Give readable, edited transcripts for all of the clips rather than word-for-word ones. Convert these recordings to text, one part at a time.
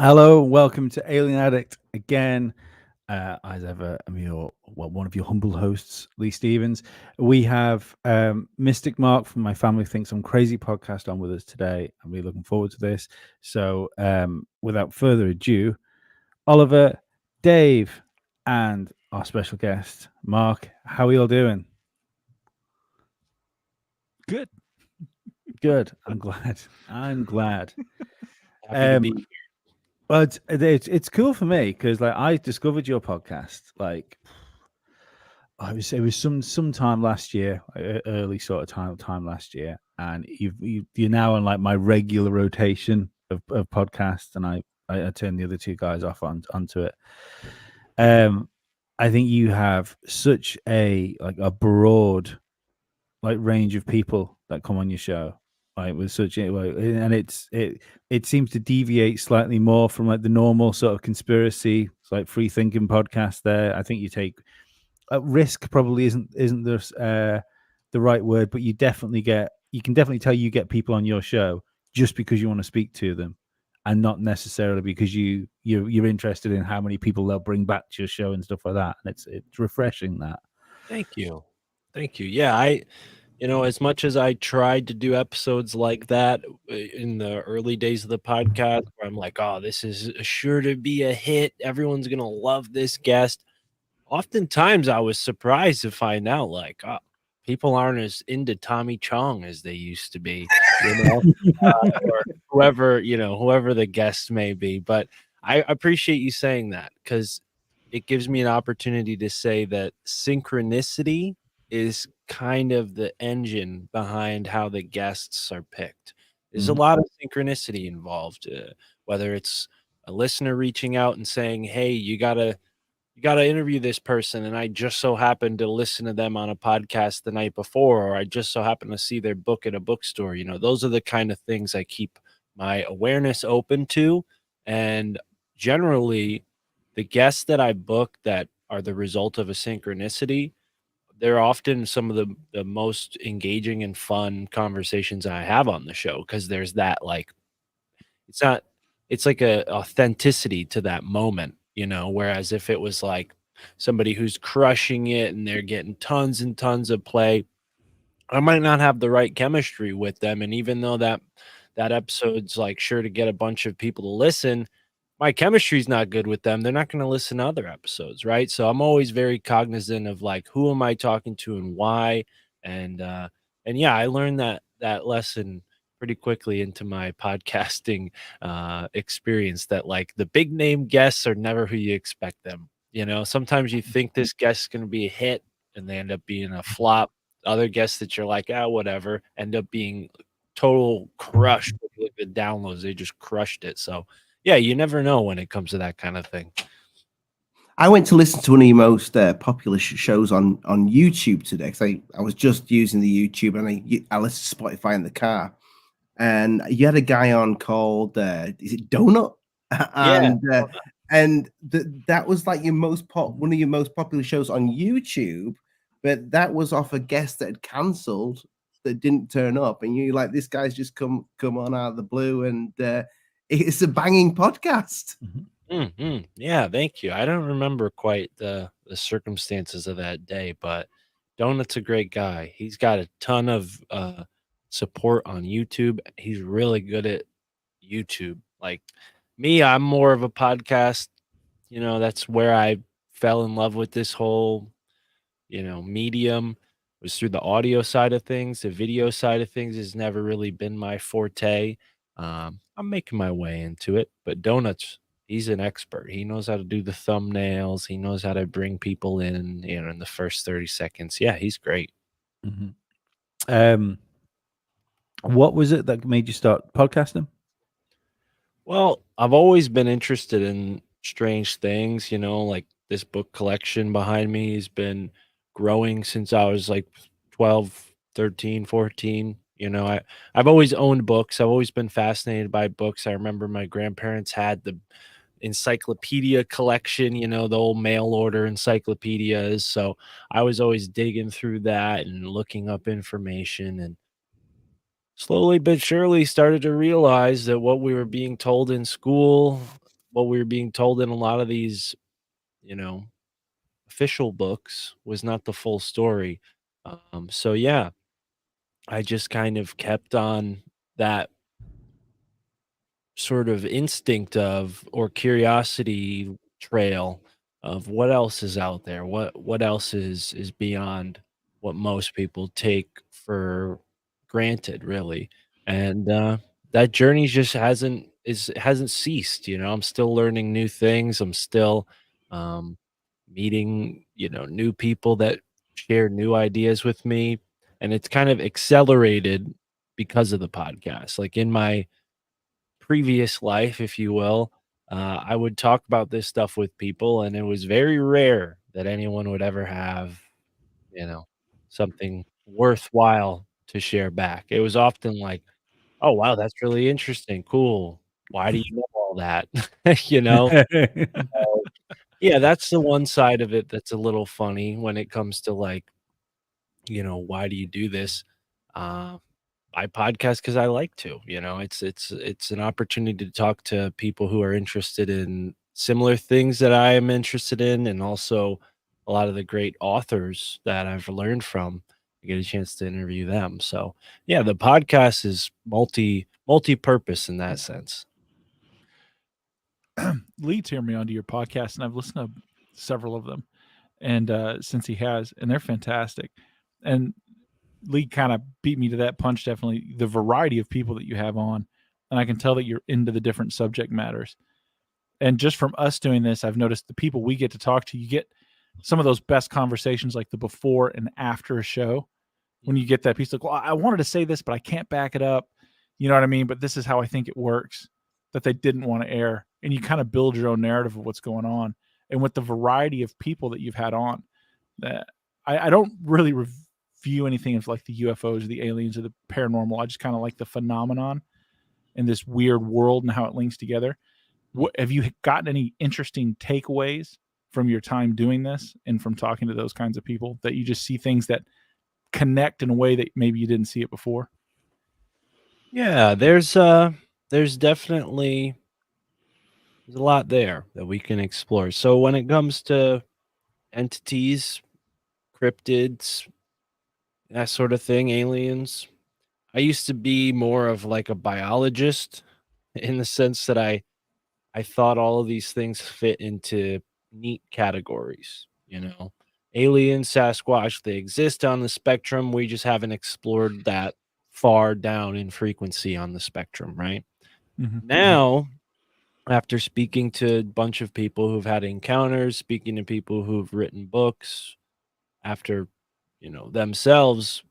Hello, welcome to Alien Addict again. As ever, I'm one of your humble hosts, Lee Stevens. We have Mystic Mark from My Family Thinks I'm Crazy podcast on with us today. I'm really looking forward to this. So, without further ado, Oliver, Dave, and our special guest, Mark. How are you all doing? Good. I'm glad. Happy to be here. Well, it's cool for me because I discovered your podcast it was some time last year, early sort of time last year, and you're now on my regular rotation of podcasts, and I turned the other two guys off onto it. I think you have such a broad range of people that come on your show. With such and it seems to deviate slightly more from the normal sort of conspiracy, free thinking podcast. There, I think you take risk. Probably isn't the right word, but you can definitely tell you get people on your show just because you want to speak to them, and not necessarily because you're interested in how many people they'll bring back to your show and stuff like that. And it's refreshing. That. Thank you. Yeah, as much as I tried to do episodes like that in the early days of the podcast, where I'm like, oh, this is sure to be a hit. Everyone's going to love this guest. Oftentimes I was surprised to find out people aren't as into Tommy Chong as they used to be, or whoever the guest may be. But I appreciate you saying that, because it gives me an opportunity to say that synchronicity is kind of the engine behind how the guests are picked. There's a lot of synchronicity involved, whether it's a listener reaching out and saying, hey, you gotta interview this person, and I just so happened to listen to them on a podcast the night before, or I just so happened to see their book at a bookstore. Those are the kind of things I keep my awareness open to. And generally, the guests that I book that are the result of a synchronicity, they're often some of the most engaging and fun conversations I have on the show, because there's that it's like a authenticity to that moment, whereas if it was like somebody who's crushing it and they're getting tons and tons of play, I might not have the right chemistry with them. And even though that episode's sure to get a bunch of people to listen, my chemistry's not good with them, they're not going to listen to other episodes, right? So I'm always very cognizant of who am I talking to and why. And yeah, I learned that lesson pretty quickly into my podcasting experience, that the big name guests are never who you expect them. Sometimes you think this guest is going to be a hit and they end up being a flop. Other guests that you're whatever, end up being total crushed with the downloads. They just crushed it. So yeah, you never know when it comes to that kind of thing. I went to listen to one of your most popular shows on YouTube today, because I was just using the YouTube, and I listened to Spotify in the car, and you had a guy on called is it Donut? And that was one of your most popular shows on YouTube, but that was off a guest that had cancelled, that didn't turn up, and you're like, this guy's just come on out of the blue, and it's a banging podcast. Yeah, thank you. I don't remember quite the circumstances of that day, but Donut's a great guy. He's got a ton of support on YouTube. He's really good at YouTube. Like me, I'm more of a podcast That's where I fell in love with this whole, medium, was through the audio side of things. The video side of things has never really been my forte. I'm making my way into it, but Donuts, he's an expert. He knows how to do the thumbnails. He knows how to bring people in, in the first 30 seconds. Yeah, he's great. Mhm. What was it that made you start podcasting? Well, I've always been interested in strange things, like this book collection behind me has been growing since I was like 12, 13, 14. I've always owned books. I've always been fascinated by books. I remember my grandparents had the encyclopedia collection, the old mail order encyclopedias. So I was always digging through that and looking up information, and slowly but surely started to realize that what we were being told in school, what we were being told in a lot of these, you know, official books was not the full story. So yeah, I just kind of kept on that sort of instinct of or curiosity trail of what else is out there, what else is beyond what most people take for granted, really. And that journey just hasn't ceased. I'm still learning new things. I'm still um meeting new people that share new ideas with me, and it's kind of accelerated because of the podcast. Like in my previous life, if you will, I would talk about this stuff with people, and it was very rare that anyone would ever have, you know, something worthwhile to share back. It was often like, "Oh, wow, that's really interesting. Cool. Why do you know all that?" You know? So, yeah, that's the one side of it that's a little funny when it comes to, like, why do you do this? Uh I podcast because I like to, it's an opportunity to talk to people who are interested in similar things that I am interested in, and also a lot of the great authors that I've learned from. I get a chance to interview them. So yeah, the podcast is multi-purpose in that sense. Lee turned me onto your podcast, and I've listened to several of them, and since he has, and they're fantastic. And Lee kind of beat me to that punch. Definitely the variety of people that you have on, and I can tell that you're into the different subject matters. And just from us doing this, I've noticed the people we get to talk to, you get some of those best conversations, like the before and after a show. When you get that piece, like, well, I wanted to say this, but I can't back it up. You know what I mean? But this is how I think it works, that they didn't want to air. And you kind of build your own narrative of what's going on. And with the variety of people that you've had on, that I don't really review anything of like the UFOs or the aliens or the paranormal. I just kind of like the phenomenon and this weird world and how it links together. What have you gotten any interesting takeaways from your time doing this and from talking to those kinds of people, that you just see things that connect in a way that maybe you didn't see it before? Yeah, there's definitely there's a lot there that we can explore. So when it comes to entities, cryptids, that sort of thing, aliens, I used to be more of like a biologist in the sense that I thought all of these things fit into neat categories, Alien, Sasquatch, they exist on the spectrum. We just haven't explored that far down in frequency on the spectrum, right? Mhm. Now, after speaking to a bunch of people who've had encounters, speaking to people who've written books, after, themselves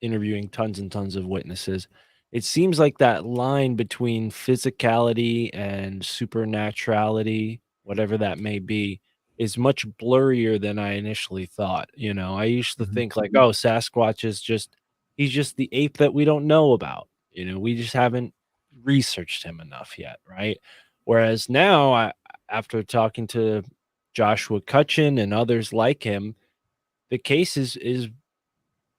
interviewing tons and tons of witnesses, it seems like that line between physicality and supernaturality, whatever that may be, is much blurrier than I initially thought. I used to Mhm. think like, oh, Sasquatch is he's just the ape that we don't know about. We just haven't researched him enough yet, right? Whereas now, after talking to Joshua Cutchin and others like him, the case is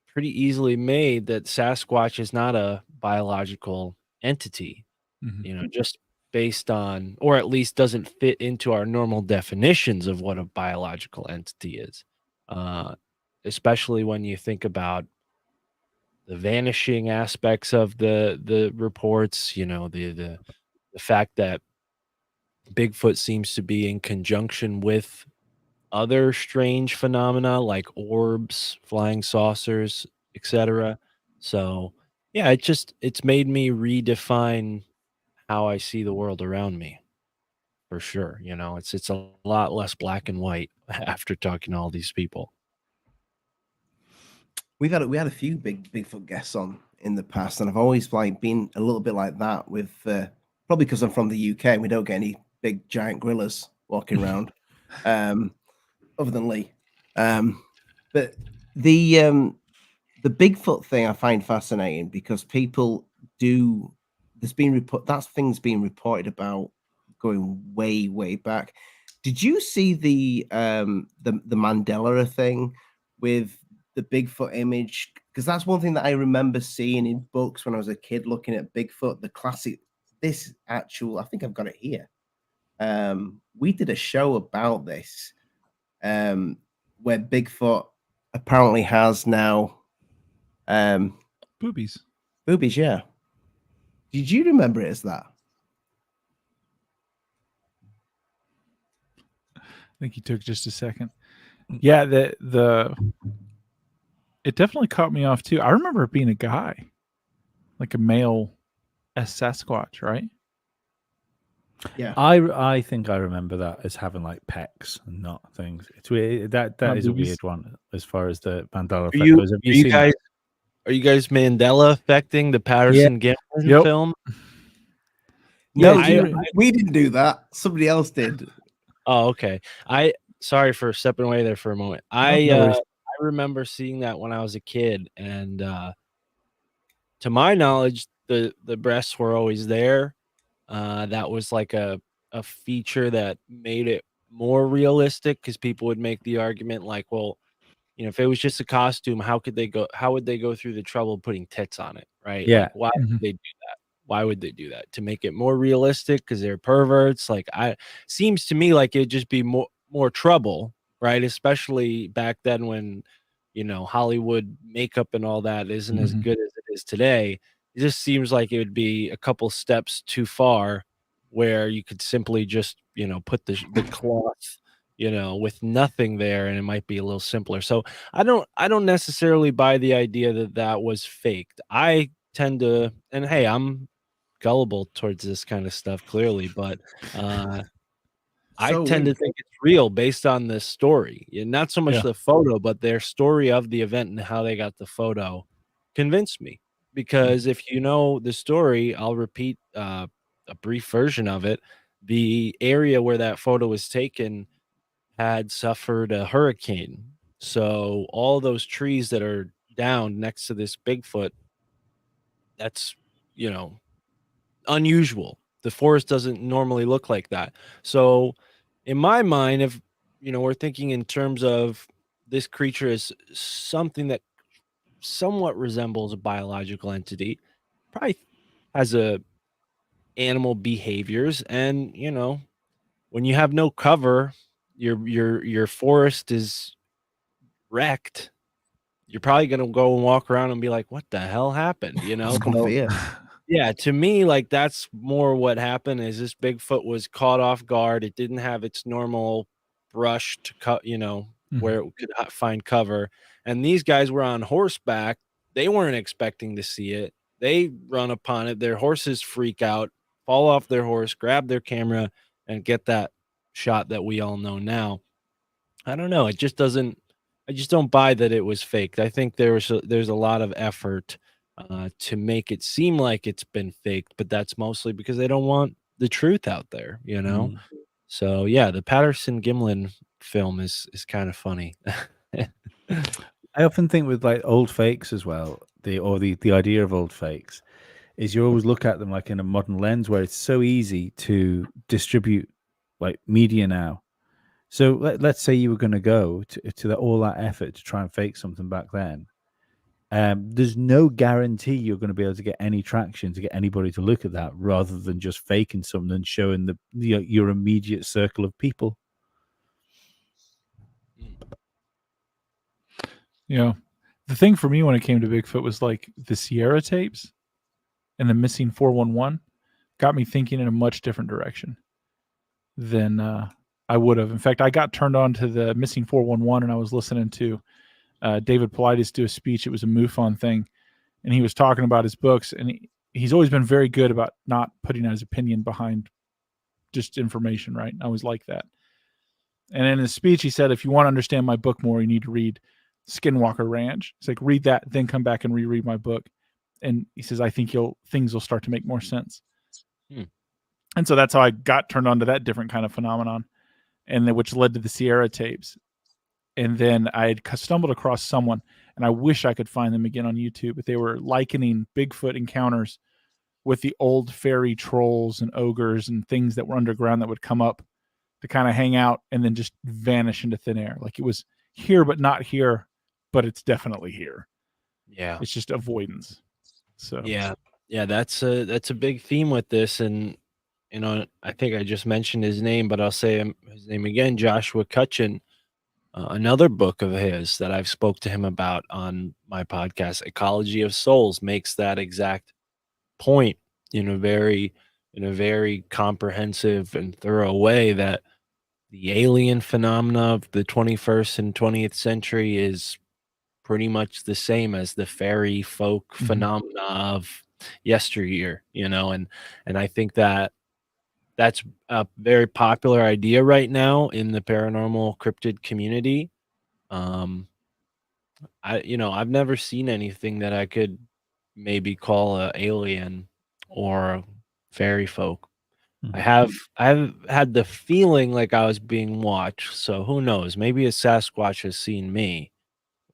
pretty easily made that Sasquatch is not a biological entity, Mhm. just based on, or at least doesn't fit into our normal definitions of what a biological entity is. Uh, Especially when you think about the vanishing aspects of the reports, the fact that Bigfoot seems to be in conjunction with other strange phenomena like orbs, flying saucers, etc. So, yeah, it's made me redefine how I see the world around me for sure. It's a lot less black and white after talking to all these people. We had a few Bigfoot guests on in the past, and I've always like been a little bit like that with probably because I'm from the UK and we don't get any big giant gorillas walking around, other than Lee. But the Bigfoot thing I find fascinating because people do. That's things being reported about going way back. Did you see the Mandela thing with the Bigfoot image? Because that's one thing that I remember seeing in books when I was a kid, looking at Bigfoot, the classic. I think I've got it here. We did a show about this, where Bigfoot apparently has now Boobies. boobies. Yeah. Did you remember it as that? I think he took just a second. Yeah, it definitely caught me off too. I remember it being a guy, like a male Sasquatch, right? Yeah. I think I remember that as having like pecs and not things. It's weird. That Not is a boobies. weird one as far as the Mandela Are effect you, goes. Have are you you seen guys are you guys Mandela affecting the Patterson-Gimlin Yep. film? No, Yeah, we didn't do that. Somebody else did. Oh, okay. Sorry for stepping away there for a moment. no I worries. remember seeing that when I was a kid, and to my knowledge, the breasts were always there. That was like a feature that made it more realistic because people would make the argument like, well, if it was just a costume, how would they go through the trouble of putting tits on it, right? Yeah. Like, why Mhm. would they do that? Why would they do that? To make it more realistic because they're perverts? Like, seems to me like it'd just be more trouble, right? Especially back then when Hollywood makeup and all that isn't as Mhm. good as it is today. It just seems like it would be a couple steps too far, where you could simply just put the cloth with nothing there, and it might be a little simpler. So I don't necessarily buy the idea that that was faked. I tend to, and hey, I'm gullible towards this kind of stuff clearly, but I So tend to think it's real based on the story. Not so much Yeah. the photo, but their story of the event and how they got the photo convinced me. Because if you know the story, I'll repeat a brief version of it. The area where that photo was taken had suffered a hurricane. So all those trees that are down next to this Bigfoot, that's, you know, unusual. The forest doesn't normally look like that. So in my mind, if we're thinking in terms of this creature is something that somewhat resembles a biological entity, probably has a animal behaviors, and when you have no cover, your forest is wrecked. You're probably gonna go and walk around and be like, "What the hell happened?" Just come So fear. yeah, to me, like, that's more what happened is this Bigfoot was caught off guard. It didn't have its normal brush to cut, where it could find cover. And these guys were on horseback. They weren't expecting to see it. They run upon it. Their horses freak out, fall off their horse, grab their camera, and get that shot that we all know now. I don't know. I just don't buy that it was faked. I think there's a lot of effort to make it seem like it's been faked, but that's mostly because they don't want the truth out there. So yeah, the Patterson-Gimlin film is kind of funny. I often think with like old fakes as well, the idea of old fakes is you always look at them like in a modern lens where it's so easy to distribute like media now. So let's say you were going to go to all that effort to try and fake something back then. There's no guarantee you're going to be able to get any traction to get anybody to look at that, rather than just faking something and showing your immediate circle of people. The thing for me when it came to Bigfoot was like the Sierra tapes and the missing 411 got me thinking in a much different direction. than I would have. In fact, I got turned on to the Missing 411, and I was listening to David Paulides do a speech. It was a MUFON thing, and he was talking about his books, and he's always been very good about not putting his opinion behind just information, right? I always like that. And in his speech, he said, if you want to understand my book more, you need to read Skinwalker Ranch. It's like, read that, then come back and reread my book. And he says, I think things will start to make more sense. And so that's how I got turned on to that different kind of phenomenon, and then, which led to the Sierra tapes. And then I had stumbled across someone, and I wish I could find them again on YouTube, but they were likening Bigfoot encounters with the old fairy trolls and ogres and things that were underground that would come up to kind of hang out and then just vanish into thin air. Like it was here, but not here, but it's definitely here. Yeah. It's just avoidance. So yeah, that's a big theme with this. And I think I just mentioned his name, but I'll say his name again, Joshua Cutchin. Another book of his that I've spoke to him about on my podcast, Ecology of Souls, makes that exact point in a very comprehensive and thorough way, that the alien phenomena of the 21st and 20th century is pretty much the same as the fairy folk phenomena of yesteryear, and I think that that's a very popular idea right now in the paranormal cryptid community. I've never seen anything that I could maybe call a alien or fairy folk. I've had the feeling like I was being watched, so who knows? Maybe a Sasquatch has seen me,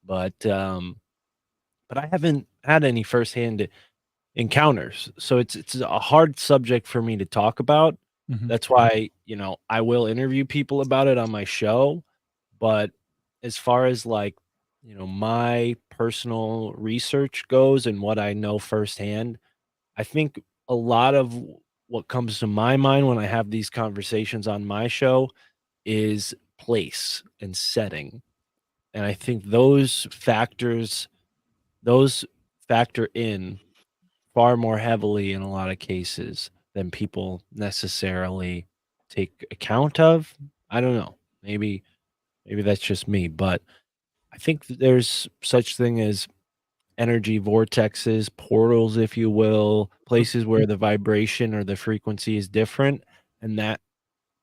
but I haven't had any firsthand encounters. So it's a hard subject for me to talk about. That's why, I will interview people about it on my show. But as far as like, my personal research goes and what I know firsthand, I think a lot of what comes to my mind when I have these conversations on my show is place and setting. And I think those factor in far more heavily in a lot of cases than people necessarily take account of. I don't know. Maybe that's just me, but I think there's such thing as energy vortexes, portals, if you will, places where the vibration or the frequency is different, and that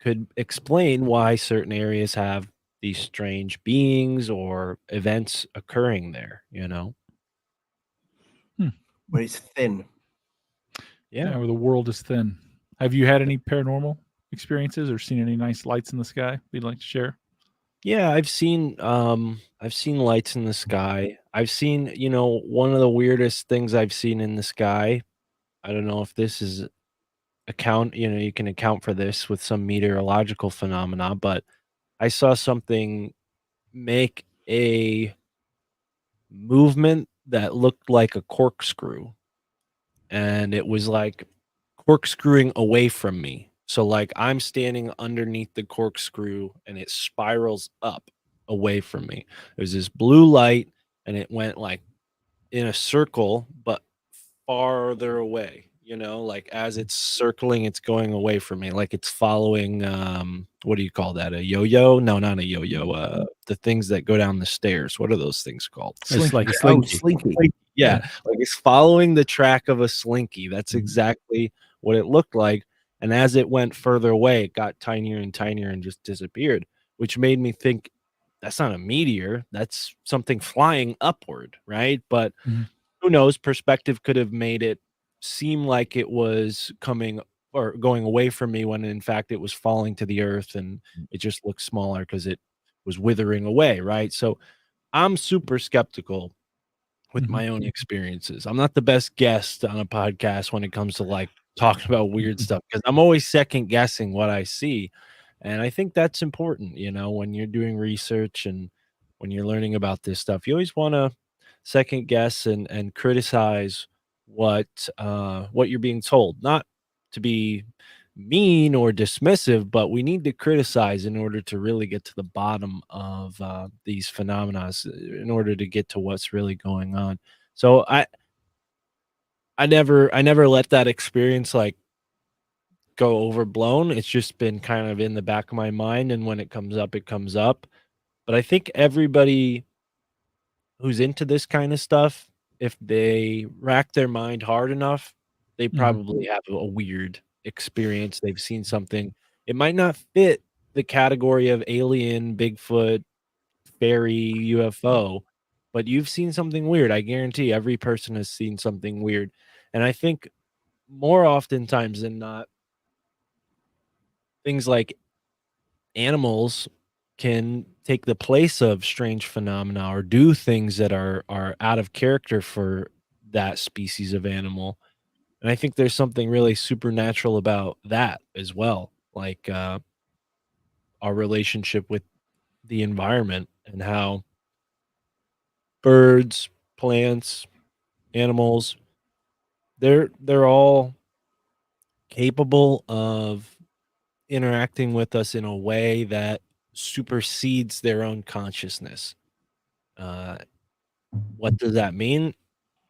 could explain why certain areas have these strange beings or events occurring there, Where it's thin. yeah, where the world is thin. Have you had any paranormal experiences or seen any nice lights in the sky you'd like to share? Yeah, I've seen lights in the sky. I've seen, one of the weirdest things I've seen in the sky. I don't know if this is you can account for this with some meteorological phenomena, but I saw something make a movement that looked like a corkscrew, and it was like corkscrewing away from me. So like I'm standing underneath the corkscrew and it spirals up away from me. There's this blue light and it went like in a circle, but farther away, like as it's circling, it's going away from me. Like it's following, what do you call that? A yo-yo? No, not a yo-yo. The things that go down the stairs. What are those things called? It's like a Oh, slinky. slinky. Yeah, like it's following the track of a slinky. That's Mhm. exactly what it looked like. And as it went further away, it got tinier and tinier and just disappeared, which made me think that's not a meteor. That's something flying upward, right? But Mhm. who knows? Perspective could have made it seem like it was coming or going away from me when in fact it was falling to the earth, and it just looked smaller because it was withering away, right? So I'm super skeptical with my own experiences. I'm not the best guest on a podcast when it comes to like talking about weird stuff, because I'm always second guessing what I see. And I think that's important, when you're doing research and when you're learning about this stuff. You always want to second guess and criticize what you're being told. Not to be mean or dismissive, but we need to criticize in order to really get to the bottom of these phenomena, in order to get to what's really going on. So I never let that experience like go overblown. It's just been kind of in the back of my mind, and when it comes up, it comes up. But I think everybody who's into this kind of stuff, if they rack their mind hard enough, they probably have a weird experience. They've seen something. It might not fit the category of alien, Bigfoot, fairy, UFO, but you've seen something weird. I guarantee every person has seen something weird. And I think more oftentimes than not, things like animals can take the place of strange phenomena or do things that are out of character for that species of animal. And I think there's something really supernatural about that as well, like our relationship with the environment and how birds, plants, animals, they're all capable of interacting with us in a way that supersedes their own consciousness. Uh, what does that mean?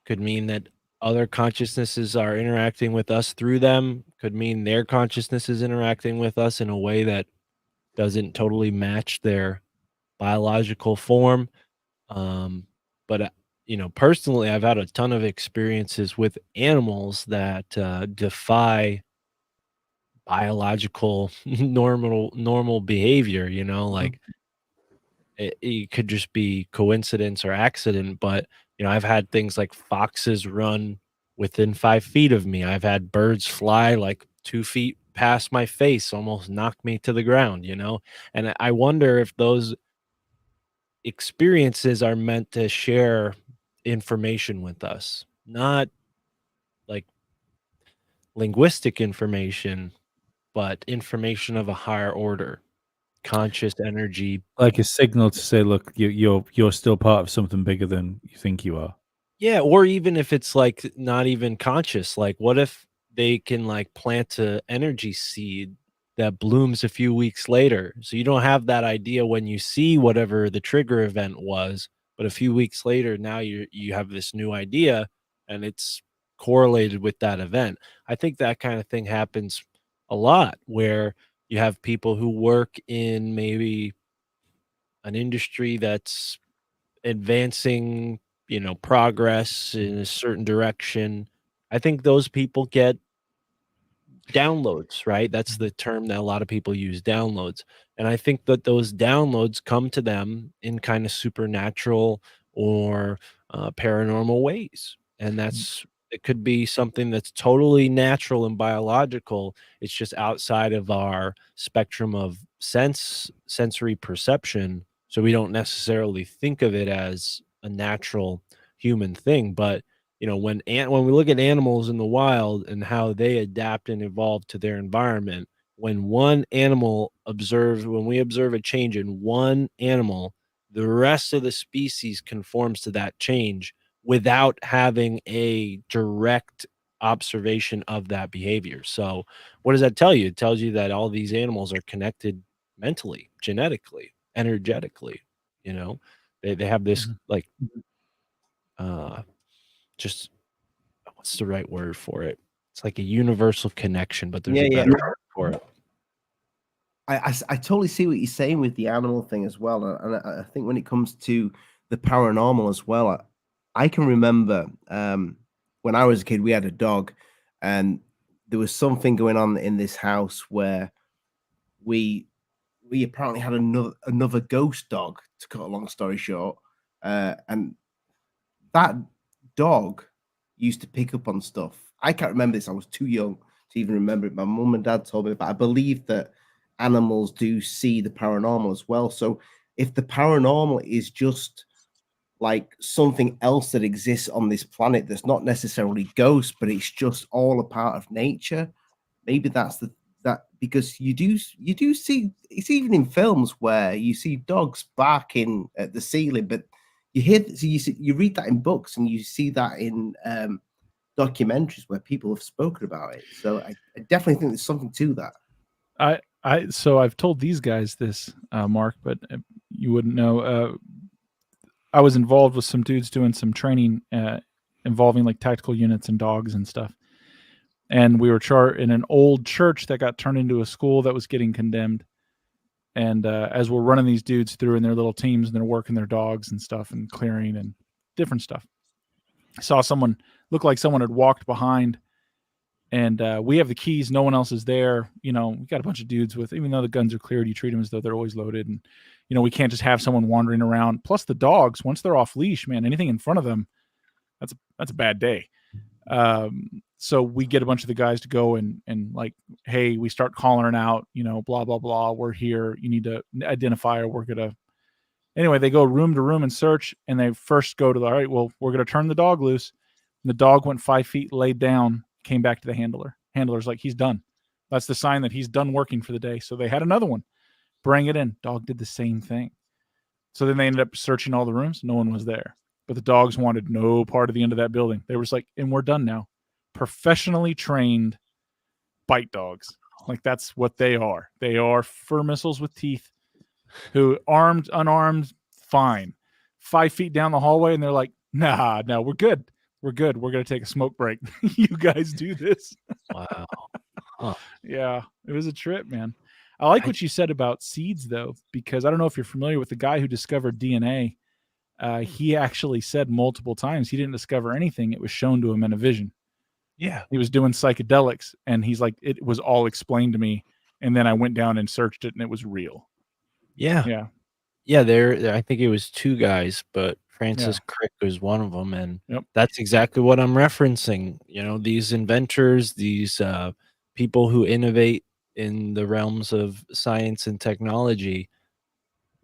Could mean that other consciousnesses are interacting with us through them. Could mean their consciousness is interacting with us in a way that doesn't totally match their biological form. But personally, I've had a ton of experiences with animals that defy biological normal behavior. Like it could just be coincidence or accident, but I've had things like foxes run within 5 feet of me. I've had birds fly like 2 feet past my face, almost knock me to the ground. And I wonder if those experiences are meant to share information with us, not like linguistic information, but information of a higher order, conscious energy. Like a signal to say, look, you're still part of something bigger than you think you are. Yeah, or even if it's like not even conscious, like what if they can like plant a energy seed that blooms a few weeks later? So you don't have that idea when you see whatever the trigger event was, but a few weeks later now you have this new idea and it's correlated with that event. I think that kind of thing happens a lot where you have people who work in maybe an industry that's advancing, progress in a certain direction. I think those people get downloads, right? That's the term that a lot of people use, downloads. And I think that those downloads come to them in kind of supernatural or paranormal ways. And it could be something that's totally natural and biological. It's just outside of our spectrum of sensory perception. So we don't necessarily think of it as a natural human thing. But when we look at animals in the wild and how they adapt and evolve to their environment, when we observe a change in one animal, the rest of the species conforms to that change without having a direct observation of that behavior. So what does that tell you? It tells you that all these animals are connected mentally, genetically, energetically. They have this like just what's the right word for it? It's like a universal connection, but there's a better word for it. I totally see what you're saying with the animal thing as well, and I think when it comes to the paranormal as well, I can remember when I was a kid, we had a dog, and there was something going on in this house where we apparently had another ghost dog. To cut a long story short, and that dog used to pick up on stuff. I can't remember this. I was too young to even remember it. My mum and dad told me, but I believe that animals do see the paranormal as well. So if the paranormal is just like something else that exists on this planet that's not necessarily ghosts, but it's just all a part of nature, maybe that's that because you do see it's even in films where you see dogs barking at the ceiling, but you read that in books and you see that in documentaries where people have spoken about it. So I definitely think there's something to that. So I've told these guys this, Mark, but you wouldn't know. I was involved with some dudes doing some training involving like tactical units and dogs and stuff. and we were in an old church that got turned into a school that was getting condemned. And as we're running these dudes through in their little teams and they're working their dogs and stuff and clearing and different stuff, I saw someone look like someone had walked behind, and we have the keys. No one else is there. We got a bunch of dudes with, even though the guns are cleared, you treat them as though they're always loaded. And, we can't just have someone wandering around. Plus the dogs, once they're off leash, man, anything in front of them, that's a bad day. So we get a bunch of the guys to go and like, hey, we start calling it out, blah, blah, blah. We're here. You need to identify, or we're going to, anyway, they go room to room and search, and they first go to all right, well, we're going to turn the dog loose. And the dog went 5 feet, laid down, came back to the handler. Handler's like, he's done. That's the sign that he's done working for the day. So they had another one, bring it in. Dog did the same thing. So then they ended up searching all the rooms. No one was there. But the dogs wanted no part of the end of that building. They were just like, and we're done now. Professionally trained bite dogs. Like, that's what they are. They are fur missiles with teeth, who armed, unarmed, fine. 5 feet down the hallway, and they're like, nah, no, we're good. We're good. We're going to take a smoke break. You guys do this. Wow. Huh. Yeah, it was a trip, man. I like what you said about seeds, though, because I don't know if you're familiar with the guy who discovered DNA. He actually said multiple times he didn't discover anything. It was shown to him in a vision. Yeah. He was doing psychedelics, and he's like, it was all explained to me. And then I went down and searched it, and it was real. Yeah. Yeah. Yeah, there I think it was 2 guys, but Francis Crick was one of them, and that's exactly what I'm referencing. These inventors, these people who innovate in the realms of science and technology,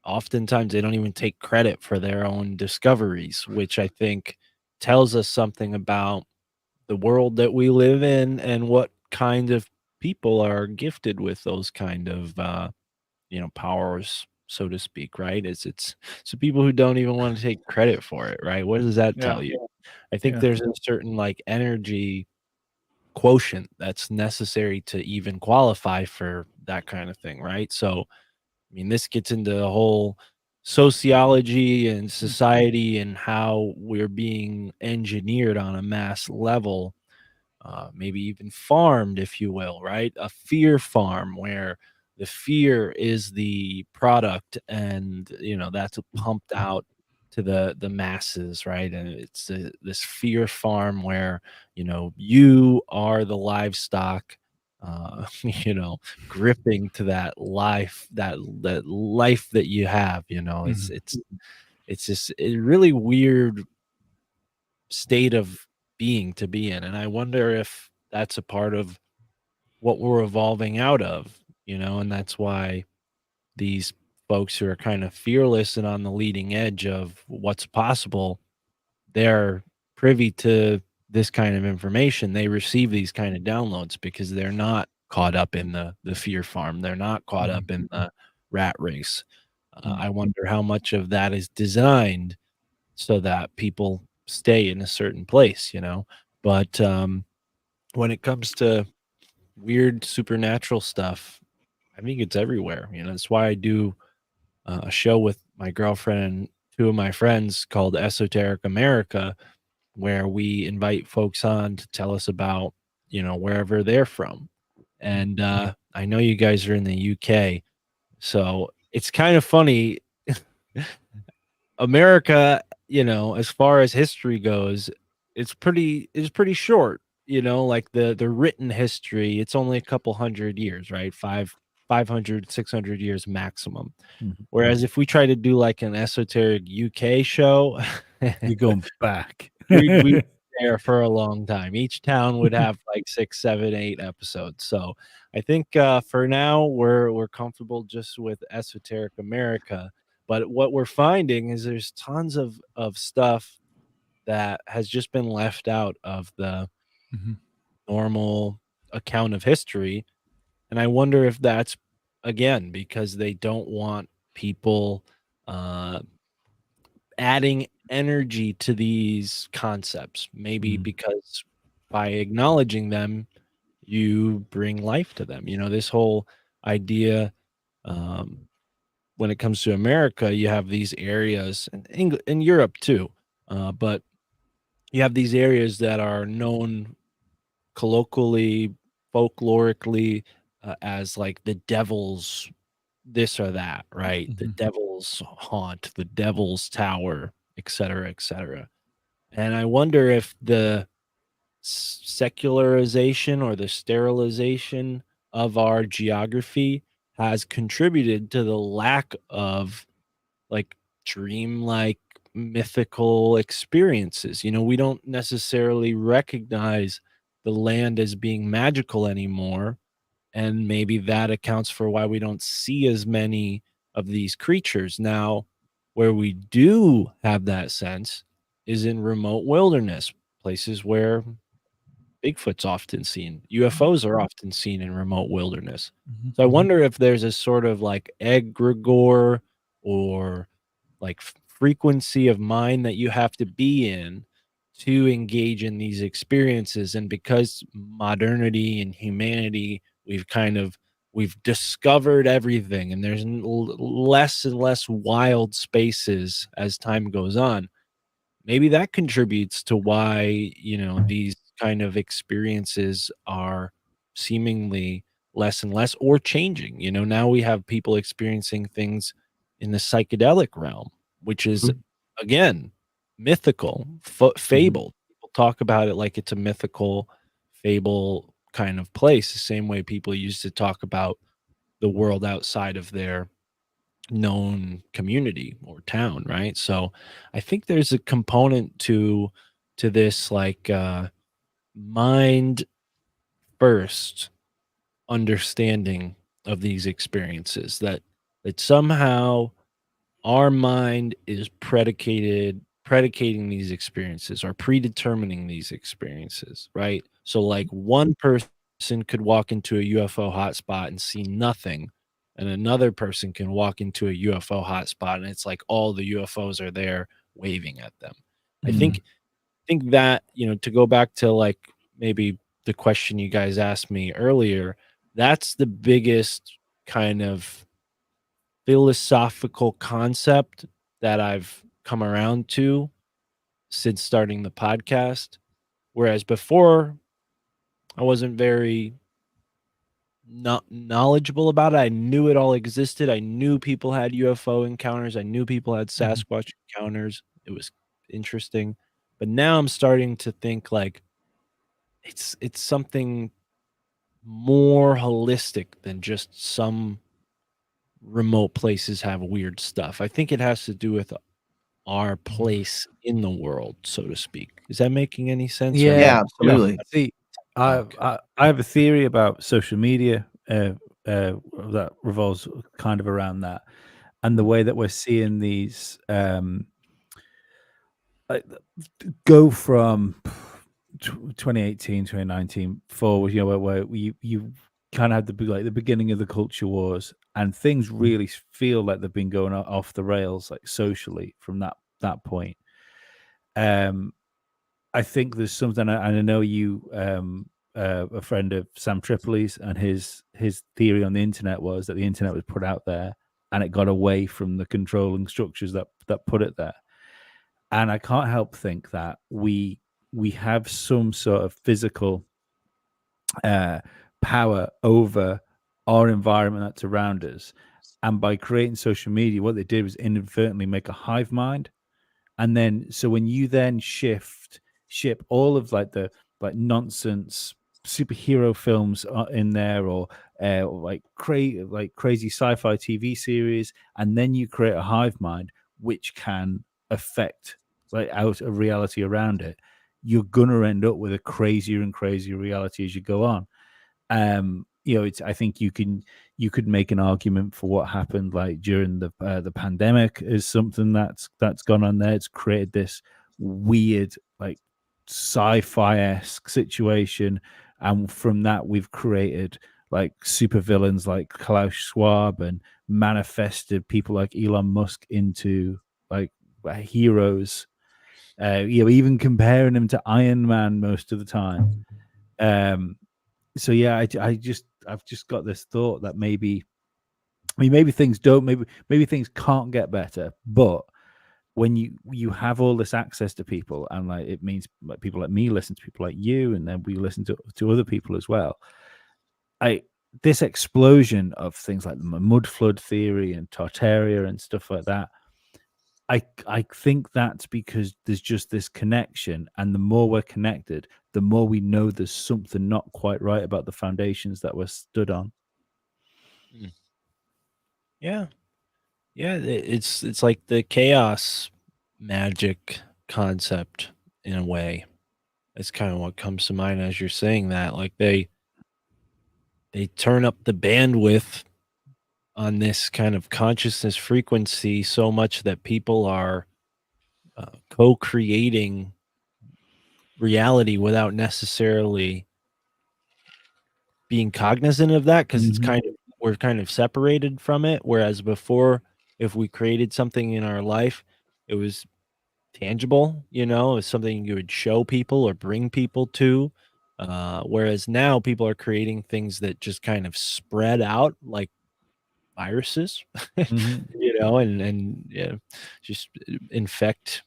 oftentimes they don't even take credit for their own discoveries, which I think tells us something about the world that we live in and what kind of people are gifted with those kind of powers, so to speak, right? It's so people who don't even want to take credit for it, right? What does that tell you? I think there's a certain like energy quotient that's necessary to even qualify for that kind of thing, right? So, I mean, this gets into the whole sociology and society and how we're being engineered on a mass level, maybe even farmed, if you will, right? A fear farm where the fear is the product, and that's pumped out to the masses, right? And it's this fear farm where you are the livestock, gripping to that life, that life that you have. It's just a really weird state of being to be in, and I wonder if that's a part of what we're evolving out of, and that's why these folks who are kind of fearless and on the leading edge of what's possible, they're privy to this kind of information. They receive these kind of downloads because they're not caught up in the fear farm. They're not caught up in the rat race. I wonder how much of that is designed so that people stay in a certain place, but when it comes to weird supernatural stuff, I think it's everywhere. That's why I do a show with my girlfriend and 2 of my friends called Esoteric America, where we invite folks on to tell us about, wherever they're from. And I know you guys are in the UK, so it's kind of funny. America, as far as history goes, it's pretty short, like the written history, it's only a couple hundred years, right? 500, 600 years maximum. Whereas if we try to do like an esoteric UK show, You're going back. we'd be there for a long time. Each town would have like 6, 7, 8 episodes. So I think for now we're comfortable just with Esoteric America. But what we're finding is there's tons of stuff that has just been left out of the normal account of history. And I wonder if that's, again, because they don't want people adding energy to these concepts. Maybe because by acknowledging them, you bring life to them. This whole idea, when it comes to America, you have these areas, and in Europe too, but you have these areas that are known colloquially, folklorically, as like the devil's this or that, right? The Mhm. devil's haunt, the devil's tower, et cetera, et cetera. And I wonder if the secularization or the sterilization of our geography has contributed to the lack of like dreamlike mythical experiences. You know, we don't necessarily recognize the land as being magical anymore, and maybe that accounts for why we don't see as many of these creatures. Now, where we do have that sense is in remote wilderness, places where Bigfoot's often seen. UFOs are often seen in remote wilderness. Mhm. So I wonder if there's a sort of like egregore or like frequency of mind that you have to be in to engage in these experiences. And because modernity and humanity, we've discovered everything, and there's less and less wild spaces as time goes on. Maybe that contributes to why, you know, these kind of experiences are seemingly less and less or changing. You know, now we have people experiencing things in the psychedelic realm, which is Mhm. again mythical, fable. People talk about it like it's a mythical fable kind of place, the same way people used to talk about the world outside of their known community or town, right? So I think there's a component to this like mind first understanding of these experiences, that somehow our mind is predicating these experiences or predetermining these experiences, right? So like one person could walk into a UFO hotspot and see nothing, and another person can walk into a UFO hotspot and it's like all the UFOs are there waving at them. I Mhm. think that, you know, to go back to like maybe the question you guys asked me earlier, that's the biggest kind of philosophical concept that I've come around to since starting the podcast. Whereas before, I wasn't very not knowledgeable about it. I knew it all existed. I knew people had UFO encounters. I knew people had Mhm. Sasquatch encounters. It was interesting. But now I'm starting to think like it's something more holistic than just some remote places have weird stuff. I think it has to do with our place in the world, so to speak. Is that making any sense, or am I Yeah, Yeah, absolutely. see, okay? I have a theory about social media that revolves kind of around that, and the way that we're seeing these like, go from 2018, 2019 forward. You know, where you kind of had the beginning of the culture wars, and things really feel like they've been going off the rails, like socially from that point. Um, I think there's something, and I know you, a friend of Sam Tripoli's, and his theory on the internet was that the internet was put out there, and it got away from the controlling structures that put it there. And I can't help think that we have some sort of physical uh, power over our environment that's around us. And by creating social media, what they did was inadvertently make a hive mind. And then so when you then ship all of like the like nonsense superhero films in there, or like crazy sci-fi TV series, and then you create a hive mind which can affect like out a reality around it, you're gonna end up with a crazier and crazier reality as you go on. You know, it's, I think you could make an argument for what happened like during the pandemic is something that's gone on there. It's created this weird like sci-fi-esque situation, and from that we've created like super villains like Klaus Schwab, and manifested people like Elon Musk into like heroes. You know, even comparing him to Iron Man most of the time. So yeah, I've just got this thought that maybe, I mean, maybe things don't, maybe things can't get better, but when you have all this access to people, and like it means like people like me listen to people like you, and then we listen to other people as well. This explosion of things like the mud flood theory and Tartaria and stuff like that. I think that's because there's just this connection, and the more we're connected, the more we know there's something not quite right about the foundations that we're stood on. Yeah. Yeah, it's like the chaos magic concept in a way. That's kind of what comes to mind as you're saying that. Like they turn up the bandwidth on this kind of consciousness frequency so much that people are co-creating reality without necessarily being cognizant of that, because it's kind of we're kind of separated from it. Whereas before, if we created something in our life, it was tangible, it was something you would show people or bring people to. Whereas now people are creating things that just kind of spread out like viruses, and yeah, just infect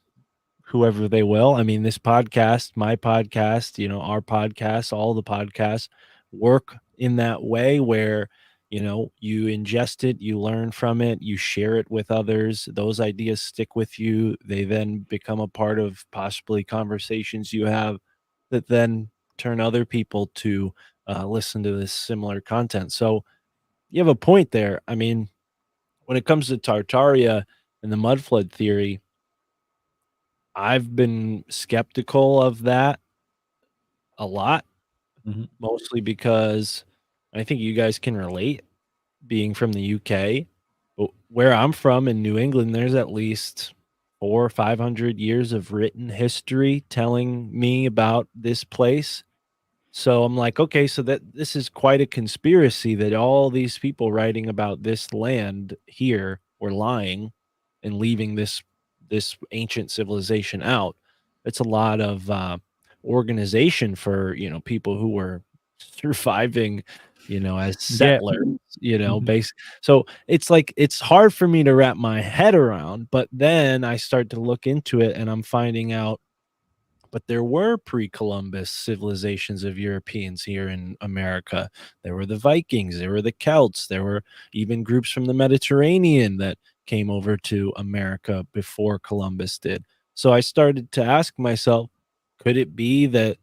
whoever they will. I mean, this podcast, my podcast, our podcast, all the podcasts work in that way where, you ingest it, you learn from it, you share it with others. Those ideas stick with you. They then become a part of possibly conversations you have that then turn other people to listen to this similar content. So you have a point there. I mean, when it comes to Tartaria and the mud flood theory, I've been skeptical of that a lot, mostly because I think you guys can relate being from the UK. But where I'm from in New England, there's at least 400 or 500 years of written history telling me about this place. So I'm like, okay, so that this is quite a conspiracy that all these people writing about this land here were lying and leaving this ancient civilization out. It's a lot of organization for people who were surviving, as Yeah. settlers, base. So it's like it's hard for me to wrap my head around. But then I start to look into it, and I'm finding out but there were pre-Columbus civilizations of Europeans here in America. There were the Vikings, there were the Celts, there were even groups from the Mediterranean that came over to America before Columbus did. So I started to ask myself, could it be that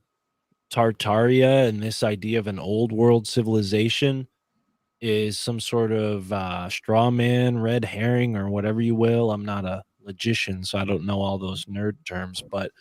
Tartaria and this idea of an old world civilization is some sort of straw man, red herring, or whatever you will? I'm not a logician, so I don't know all those nerd terms, but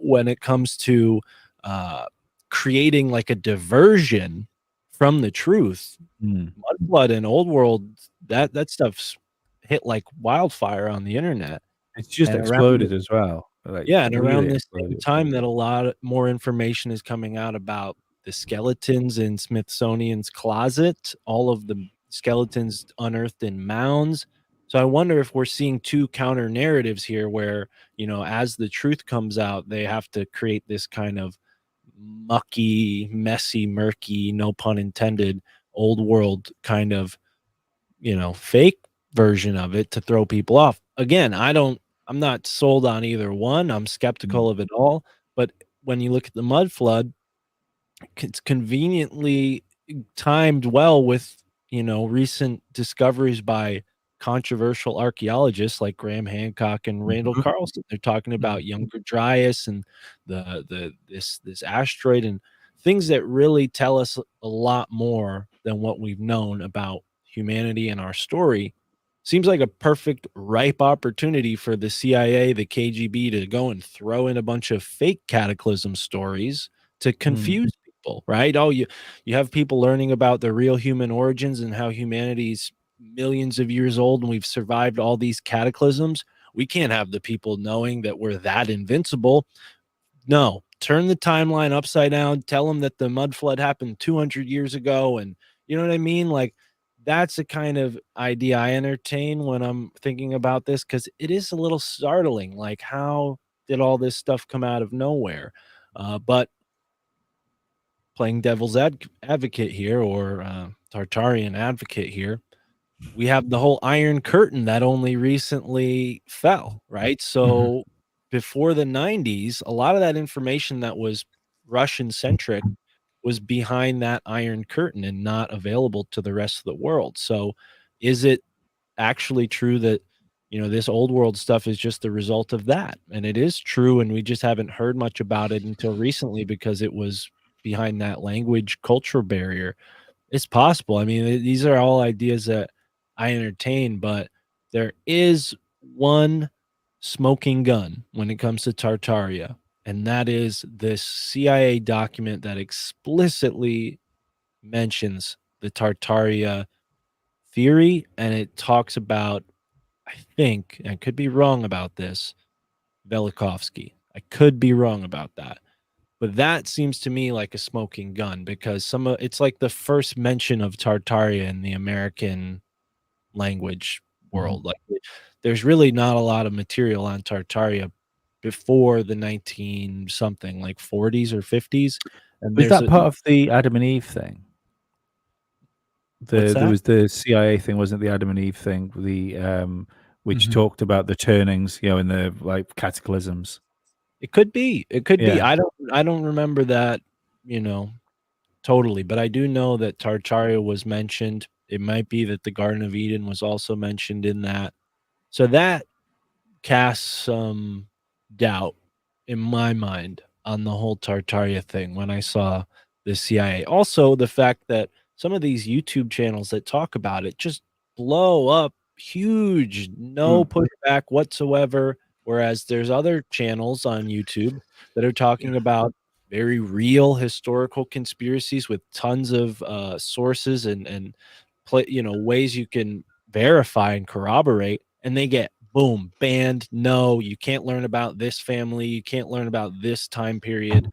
when it comes to uh, creating like a diversion from the truth, Mudblood and Old World, that stuff's hit like wildfire on the internet. It's just And exploded as well. Like, yeah, and around really this same exploded. time that a lot more information is coming out about the skeletons in Smithsonian's closet, all of the skeletons unearthed in mounds. So I wonder if we're seeing two counter narratives here where, as the truth comes out, they have to create this kind of mucky, messy, murky, no pun intended, old world kind of, fake version of it to throw people off. Again, I'm not sold on either one. I'm skeptical of it all. But when you look at the mud flood, it's conveniently timed well with, recent discoveries by controversial archaeologists like Graham Hancock and Randall Carlson. They're talking about Younger Dryas and this asteroid and things that really tell us a lot more than what we've known about humanity and our story. Seems like a perfect ripe opportunity for the CIA, the KGB to go and throw in a bunch of fake cataclysm stories to confuse people, right? Oh, you have people learning about the real human origins and how humanity's millions of years old and we've survived all these cataclysms. We can't have the people knowing that we're that invincible. No, turn the timeline upside down, tell them that the mud flood happened 200 years ago, and you know what I mean? Like that's the kind of idea I entertain when I'm thinking about this, because it is a little startling. Like, how did all this stuff come out of nowhere? But playing devil's advocate here, or Tartarian advocate here, we have the whole Iron Curtain that only recently fell, right? So before the 90s, a lot of that information that was Russian centric was behind that Iron Curtain and not available to the rest of the world. So is it actually true that, this old world stuff is just the result of that? And it is true, and we just haven't heard much about it until recently because it was behind that language culture barrier. It's possible. I mean, these are all ideas that I entertain, but there is one smoking gun when it comes to Tartaria, and that is this CIA document that explicitly mentions the Tartaria theory, and it talks about, I think, and I could be wrong about this, Velikovsky. I could be wrong about that. But that seems to me like a smoking gun because it's like the first mention of Tartaria in the American language world. Like there's really not a lot of material on Tartaria before the 19 something, like 40s or 50s. And Was there's that part of the Adam and Eve thing? What's There that? was the CIA thing, wasn't it? The Adam and Eve thing, which talked about the turnings, in the like cataclysms. It could be. It could be. Yeah. I don't remember that, totally, but I do know that Tartaria was mentioned. It might be that the Garden of Eden was also mentioned in that. So that casts some doubt in my mind on the whole Tartaria thing when I saw the CIA. Also, the fact that some of these YouTube channels that talk about it just blow up huge, no pushback whatsoever. Whereas there's other channels on YouTube that are talking about very real historical conspiracies with tons of sources and ways you can verify and corroborate, and they get boom banned. No, you can't learn about this family, you can't learn about this time period.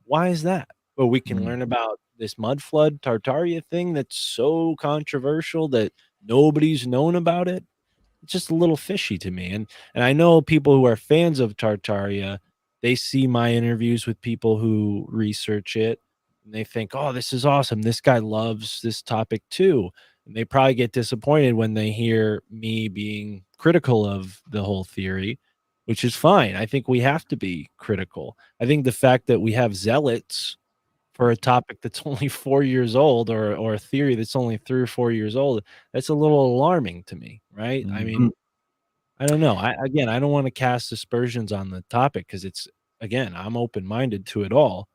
Why is that? Well, we can learn about this mud flood Tartaria thing that's so controversial that nobody's known about it. It's just a little fishy to me. And I know people who are fans of Tartaria, they see my interviews with people who research it and they think, "Oh, this is awesome. This guy loves this topic too." And they probably get disappointed when they hear me being critical of the whole theory, which is fine. I think we have to be critical. I think the fact that we have zealots for a topic that's only 4 years old, or a theory that's only 3 or 4 years old, that's a little alarming to me, right? I mean, I don't know. I don't wanna cast aspersions on the topic because I'm open-minded to it all,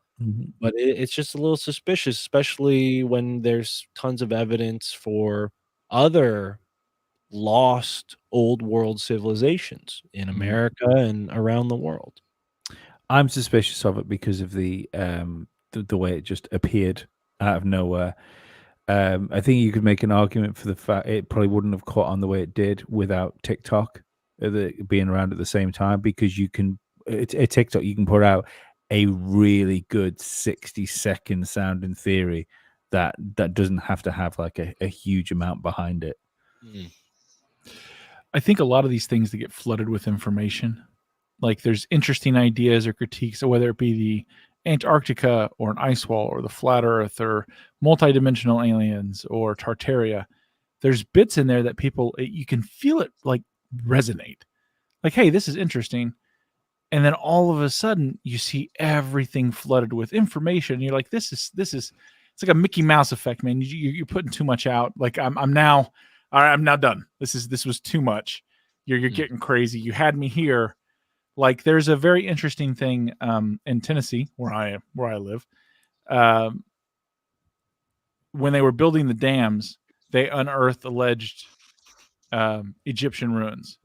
but it's just a little suspicious, especially when there's tons of evidence for other lost old world civilizations in America and around the world. I'm suspicious of it because of the way it just appeared out of nowhere. I think you could make an argument for the fact it probably wouldn't have caught on the way it did without TikTok being around at the same time, because it's a TikTok, you can put out a really good 60-second sounding theory that doesn't have to have like a huge amount behind it. I think a lot of these things that get flooded with information, like there's interesting ideas or critiques, so whether it be the Antarctica or an ice wall or the flat earth or multidimensional aliens or Tartaria, there's bits in there that you can feel it like resonate. Like, hey, this is interesting. And then all of a sudden you see everything flooded with information. And you're like, this is it's like a Mickey Mouse effect, man. You're putting too much out. Like I'm now done. This was too much. You're getting crazy. You had me here. Like there's a very interesting thing in Tennessee where I live. When they were building the dams, they unearthed alleged Egyptian ruins.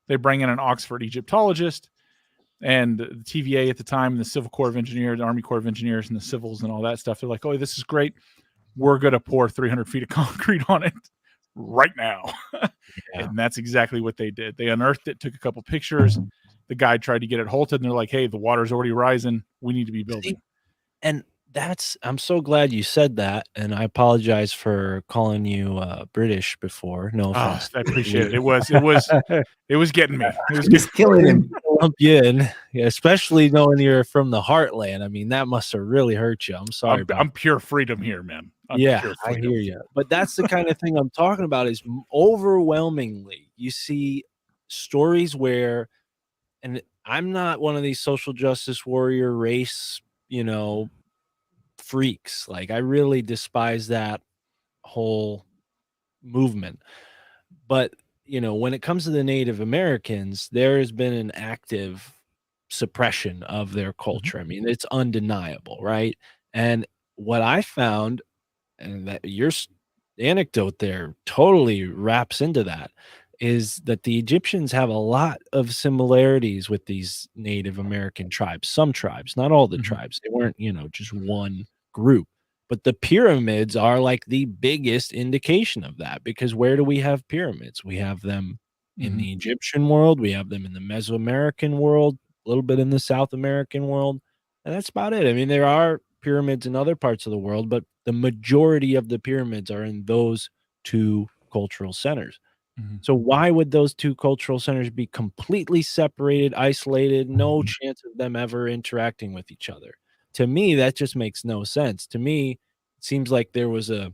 They bring in an Oxford Egyptologist and the TVA at the time, and the Civil Corps of Engineers, the Army Corps of Engineers, and the civils and all that stuff. They're like, "Oh, this is great. We're going to pour 300 feet of concrete on it right now." And that's exactly what they did. They unearthed it, took a couple pictures. The guy tried to get it halted, and they're like, "Hey, the water's already rising. We need to be building." And I'm so glad you said that, and I apologize for calling you British before. No offense. I appreciate it. It was getting me. It was Just killing him. lump you in, especially knowing you're from the heartland. I mean, that must have really hurt you. I'm sorry about I'm pure freedom here, man. I'm yeah, pure I freedom. hear you. But that's the kind of thing I'm talking about is overwhelmingly you see stories where, and I'm not one of these social justice warrior race, freaks. Like I really despise that whole movement. But, when it comes to the Native Americans, there has been an active suppression of their culture. I mean, it's undeniable, right? And what I found, and that your anecdote there totally wraps into that, is that the Egyptians have a lot of similarities with these Native American tribes. Some tribes, not all the tribes. They weren't, just one group. But the pyramids are like the biggest indication of that, because where do we have pyramids? We have them in the Egyptian world, we have them in the Mesoamerican world, a little bit in the South American world, and that's about it. I mean, there are pyramids in other parts of the world, but the majority of the pyramids are in those two cultural centers. So why would those two cultural centers be completely separated, isolated, no chance of them ever interacting with each other? To me, that just makes no sense. To me, it seems like there was a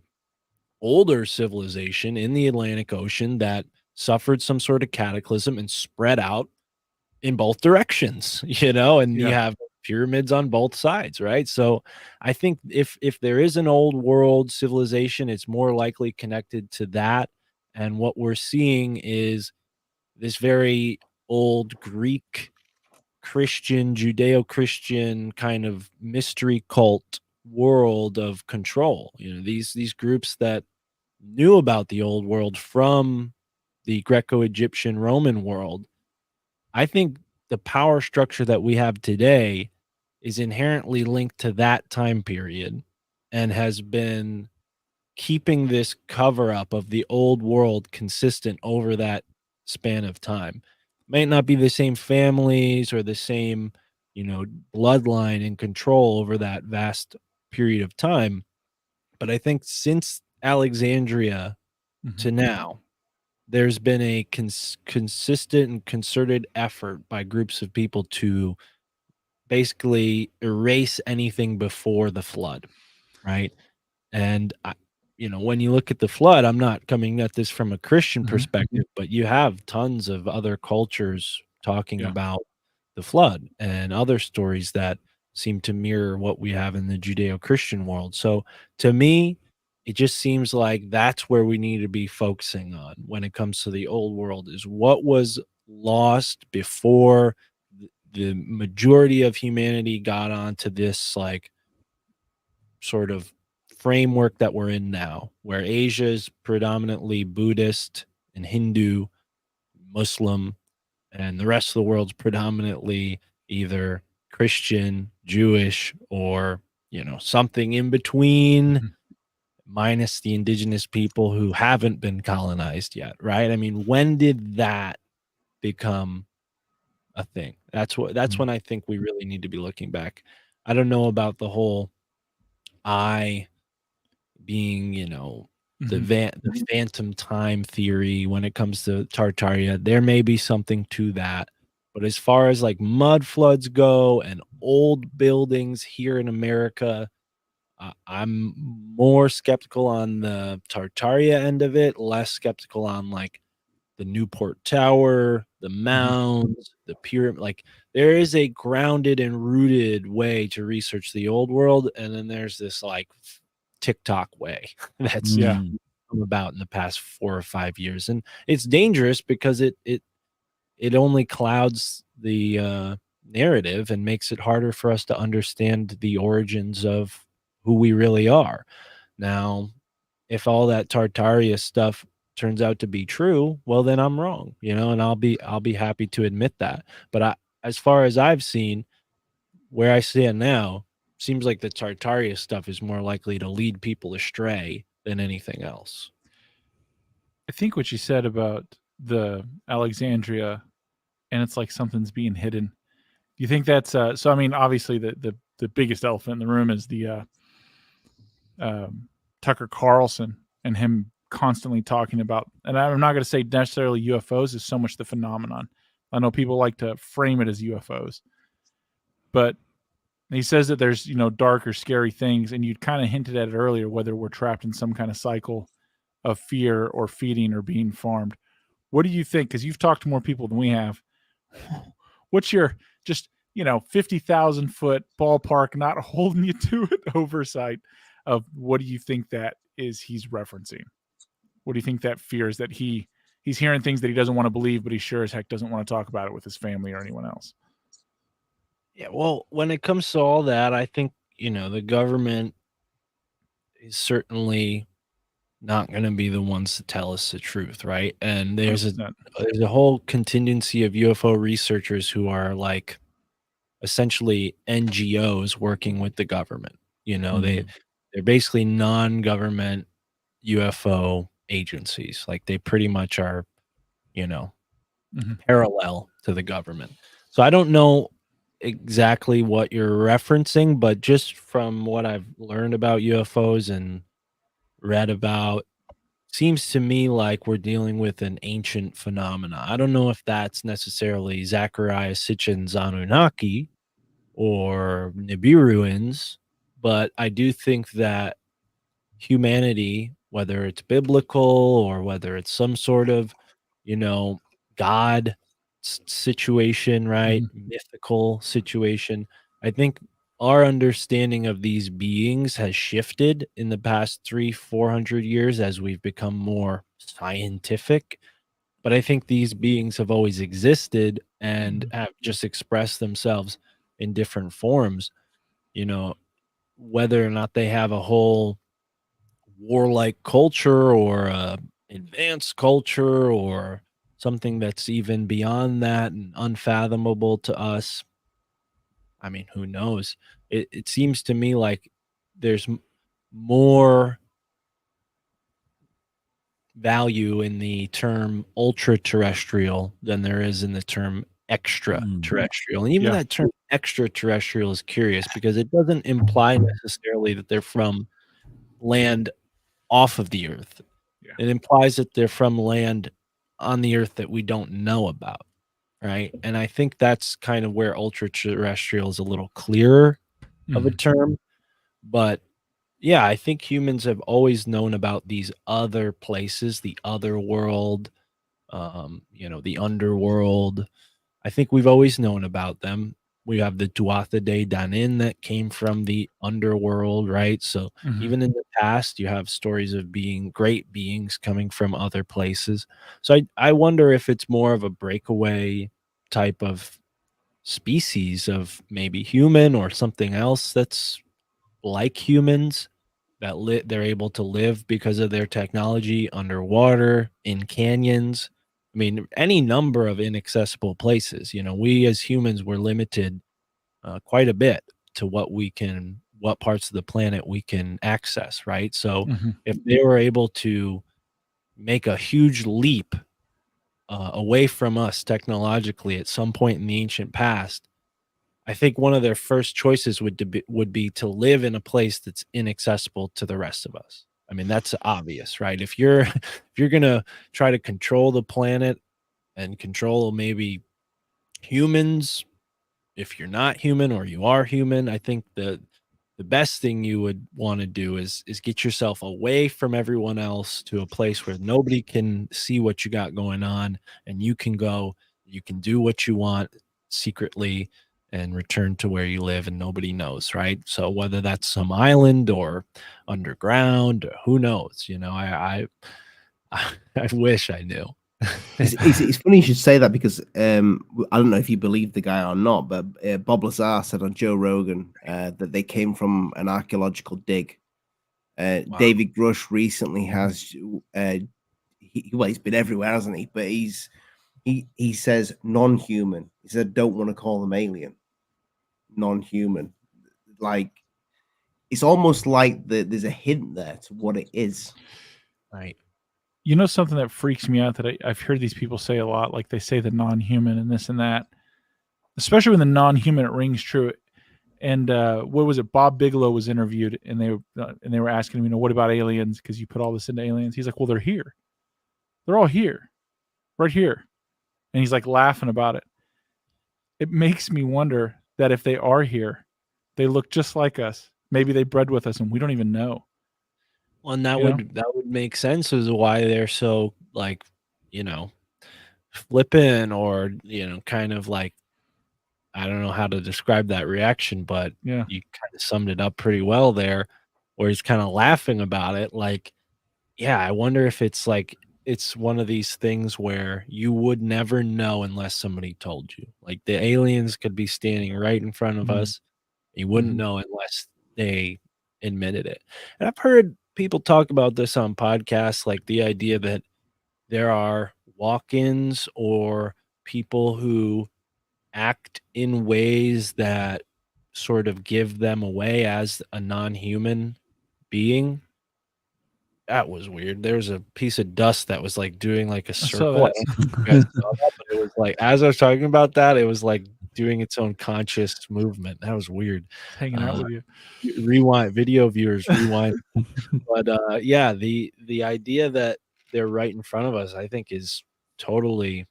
older civilization in the Atlantic Ocean that suffered some sort of cataclysm and spread out in both directions, and you have pyramids on both sides, right? So I think if there is an old world civilization, it's more likely connected to that. And what we're seeing is this very old Greek Christian, Judeo-Christian kind of mystery cult world of control. These groups that knew about the old world from the Greco-Egyptian Roman world. I think the power structure that we have today is inherently linked to that time period and has been keeping this cover up of the old world consistent over that span of time. Might not be the same families or the same, bloodline and control over that vast period of time. But I think since Alexandria to now, there's been a consistent and concerted effort by groups of people to basically erase anything before the flood, right? And when you look at the flood, I'm not coming at this from a Christian perspective, but you have tons of other cultures talking about the flood and other stories that seem to mirror what we have in the Judeo-Christian world. So to me, it just seems like that's where we need to be focusing on when it comes to the old world, is what was lost before the majority of humanity got onto this like sort of framework that we're in now, where Asia is predominantly Buddhist and Hindu, Muslim, and the rest of the world's predominantly either Christian, Jewish, or something in between, minus the indigenous people who haven't been colonized yet, right? I mean, when did that become a thing? That's when I think we really need to be looking back. I don't know about the whole I being, the phantom time theory when it comes to Tartaria. There may be something to that. But as far as like mud floods go and old buildings here in America, I'm more skeptical on the Tartaria end of it, less skeptical on like the Newport Tower, the mounds, the pyramid. Like there is a grounded and rooted way to research the old world, and then there's this like TikTok way that's come about in the past 4 or 5 years, and it's dangerous because it only clouds the narrative and makes it harder for us to understand the origins of who we really are. Now, if all that Tartaria stuff turns out to be true, well then I'm wrong, and I'll be happy to admit that. But as far as I've seen, where I stand now, seems like the Tartaria stuff is more likely to lead people astray than anything else. I think what you said about the Alexandria, and it's like something's being hidden. Do you think that's so? I mean, obviously, the biggest elephant in the room is the Tucker Carlson and him constantly talking about, and I'm not going to say necessarily UFOs is so much the phenomenon, I know people like to frame it as UFOs, but he says that there's, dark or scary things, and you kind of hinted at it earlier, whether we're trapped in some kind of cycle of fear or feeding or being farmed. What do you think? Because you've talked to more people than we have. What's your just 50,000 foot ballpark, not holding you to it, oversight of what do you think that is he's referencing? What do you think that fear is, that he's hearing things that he doesn't want to believe, but he sure as heck doesn't want to talk about it with his family or anyone else? Yeah, well, when it comes to all that, I think, the government is certainly not going to be the ones to tell us the truth, right? And there's 100%. a whole contingency of UFO researchers who are like essentially NGOs working with the government. They're basically non-government UFO agencies. Like they pretty much are, Mhm. parallel to the government. So I don't know exactly what you're referencing, but just from what I've learned about UFOs and read about, seems to me like we're dealing with an ancient phenomena. I don't know if that's necessarily Zachariah Sitchin's Anunnaki or Nibiruins, but I do think that humanity, whether it's biblical or whether it's some sort of, God situation, right? Mythical situation. I think our understanding of these beings has shifted in the past 300-400 years as we've become more scientific. But I think these beings have always existed and have just expressed themselves in different forms, whether or not they have a whole warlike culture or advanced culture or something that's even beyond that and unfathomable to us. I mean, who knows? It seems to me like there's more value in the term ultra terrestrial than there is in the term extraterrestrial. And even Yeah. that term extraterrestrial is curious because it doesn't imply necessarily that they're from land off of the earth. Yeah. It implies that they're from land on the earth that we don't know about, right? And I think that's kind of where ultra terrestrial is a little clearer of a term. But yeah, I think humans have always known about these other places, the other world, the underworld. I think we've always known about them. We have the Tuatha De Danann that came from the underworld, right? So even in the past, you have stories of great beings coming from other places. So I wonder if it's more of a breakaway type of species of maybe human or something else that's like humans that they're able to live because of their technology underwater, in canyons. I mean, any number of inaccessible places. We as humans were limited quite a bit to what parts of the planet we can access, right? So if they were able to make a huge leap away from us technologically at some point in the ancient past, I think one of their first choices would be to live in a place that's inaccessible to the rest of us. I mean, that's obvious, right? If you're if you're gonna try to control the planet and control maybe humans, if you're not human or you are human, I think the best thing you would want to do is get yourself away from everyone else to a place where nobody can see what you got going on, and you can do what you want secretly and return to where you live and nobody knows, right? So whether that's some island or underground, or who knows, I wish I knew. It's funny you should say that because I don't know if you believe the guy or not, but Bob Lazar said on Joe Rogan that they came from an archaeological dig. Wow. David Grush recently has he's been everywhere, hasn't he? But he says non-human. He said don't want to call them alien, non-human. Like it's almost like there's a hint there to what it is. Right. Something that freaks me out that I've heard these people say a lot, like they say the non-human and this and that, especially when the non-human, it rings true. And what was it? Bob Bigelow was interviewed, and they were asking him, what about aliens? Because you put all this into aliens. He's like, well, they're here. They're all here, right here. and he's like laughing about it. It makes me wonder that if they are here, they look just like us. Maybe they bred with us and we don't even know. Well, and that You know? would make sense as to why they're so like, you know, flippant or, you know, kind of like, I don't know how to describe that reaction, but Yeah. you kind of summed it up pretty well there, where he's kind of laughing about it. Like, yeah, I wonder if it's like it's one of these things where you would never know unless somebody told you. Like the aliens could be standing right in front of Mhm. us. You wouldn't Mhm. know unless they admitted it. And I've heard people talk about this on podcasts, like the idea that there are walk-ins or people who act in ways that sort of give them away as a non-human being. That was weird. There was a piece of dust that was, like, doing, like, a I saw circle. I that. don't know if you guys saw that, but it was, like, as I was talking about that, it was, like, doing its own conscious movement. That was weird. It's hanging out with you. Rewind video viewers, rewind. But, yeah, the idea that they're right in front of us, I think, is totally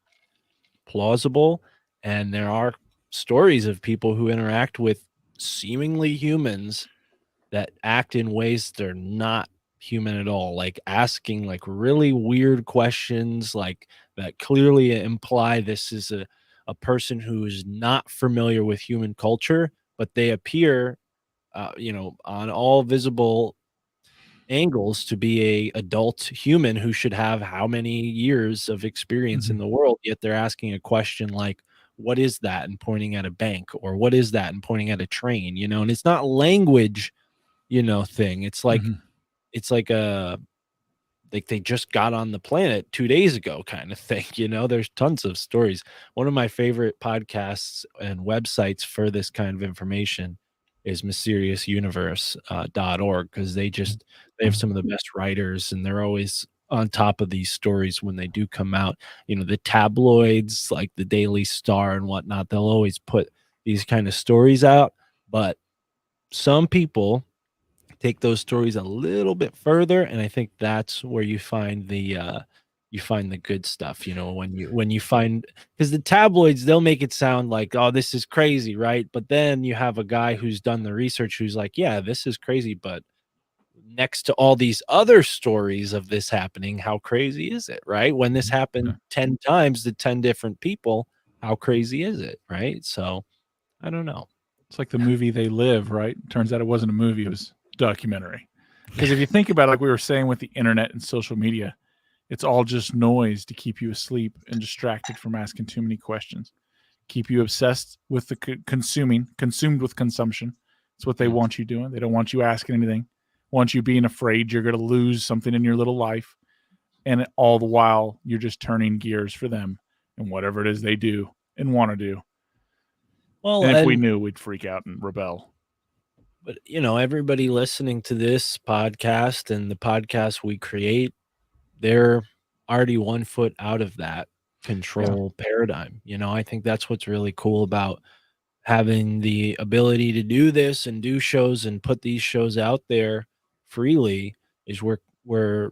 plausible, and there are stories of people who interact with seemingly humans that act in ways they're not human at all, like asking like really weird questions, like that clearly imply this is a person who is not familiar with human culture, but they appear, you know, on all visible angles to be a adult human who should have how many years of experience in Mhm. the world, yet they're asking a question like, what is that, and pointing at a bank, or what is that and pointing at a train, you know. And it's not language, you know, thing. Mhm. It's like a like they just got on the planet 2 days ago kind of thing, you know. There's tons of stories. One of my favorite podcasts and websites for this kind of information is mysteriousuniverse.org, because they have some of the best writers, and they're always on top of these stories when they do come out. You know, the tabloids like the Daily Star and whatnot, they'll always put these kind of stories out, but some people take those stories a little bit further, and I think that's where you find the good stuff, you know, when you find, because the tabloids, they'll make it sound like, oh, this is crazy, right? But then you have a guy who's done the research who's like, yeah, this is crazy, but next to all these other stories of this happening, how crazy is it, right? When this Yeah. happened 10 times to 10 different people, how crazy is it, right? So I don't know. It's like the movie They Live, right? Turns out it wasn't a movie, it was a documentary. Because if you think about it, like we were saying with the internet and social media, it's all just noise to keep you asleep and distracted from asking too many questions. Keep you obsessed with the consumed with consumption. It's what they Mm. want you doing. They don't want you asking anything. Want you being afraid you're going to lose something in your little life. And all the while, you're just turning gears for them and whatever it is they do and want to do. Well, And if we and knew, we'd freak out and rebel. but, you know, everybody listening to this podcast and the podcast we create, they're already 1 foot out of that control paradigm. You know, I think that's what's really cool about having the ability to do this and do shows and put these shows out there freely, is we're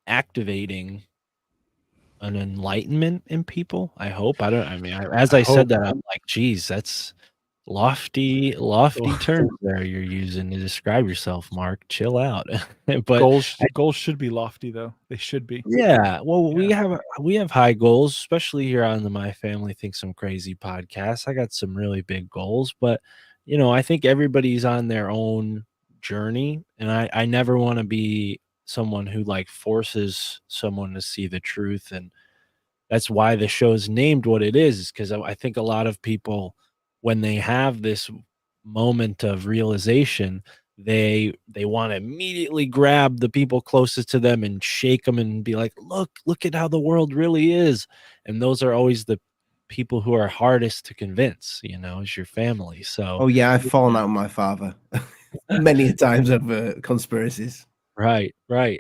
activating an enlightenment in people, I hope. I mean, as I I said hope. that, I'm like, geez, that's lofty terms there you're using to describe yourself, Mark. Chill out. But Goals should be lofty, though. They should be. yeah, well, Yeah. we have high goals, especially here on the My Family Thinks I'm Crazy podcast. I got some really big goals, but you know, I think everybody's on their own journey, and I never want to be someone who like forces someone to see the truth. And that's why the show's named what it is because I think a lot of people, when they have this moment of realization, they want to immediately grab the people closest to them and shake them and be like, look at how the world really is. And those are always the people who are hardest to convince, you know, is your family. So Oh yeah, I've fallen out with my father many a times over conspiracies, right,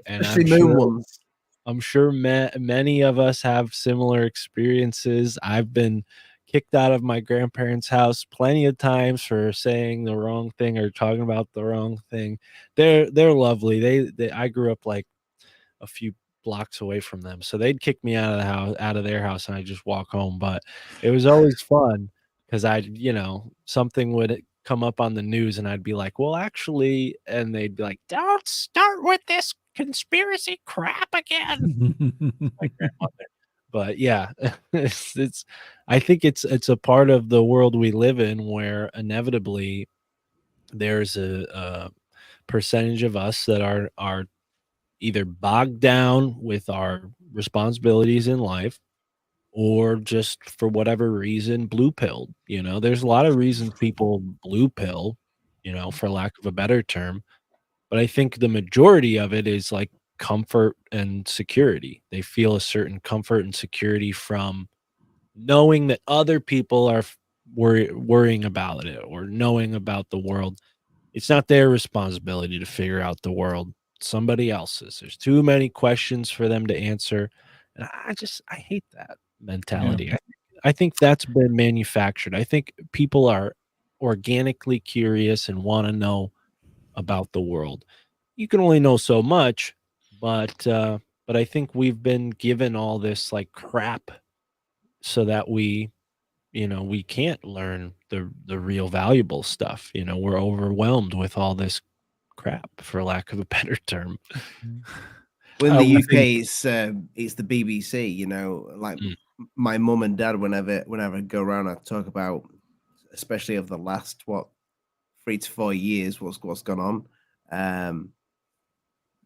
and especially moon ones. I'm sure many of us have similar experiences. I've been kicked out of my grandparents' house plenty of times for saying the wrong thing or talking about the wrong thing. They're lovely. They I grew up like a few blocks away from them. So they'd kick me out of the house, out of their house, and I'd just walk home. But it was always fun because something would come up on the news and I'd be like, well, actually, and they'd be like, don't start with this conspiracy crap again. My grandmother. But yeah, I think it's a part of the world we live in where inevitably there's a percentage of us that are either bogged down with our responsibilities in life or just for whatever reason blue pilled. There's a lot of reasons people blue pill, for lack of a better term, but I think the majority of it is like comfort and security. They feel a certain comfort and security from knowing that other people are worrying about it or knowing about the world. It's not their responsibility to figure out the world, somebody else's. There's too many questions for them to answer, and I hate that mentality. I think that's been manufactured. I think people are organically curious and want to know about the world. You can only know so much, but I think we've been given all this like crap so that we can't learn the real valuable stuff. We're overwhelmed with all this crap, for lack of a better term. Well, in the I UK, think- it's the BBC. Like Mm. my mum and dad, whenever I go around, I talk about, especially of the last 3 to 4 years, what's gone on.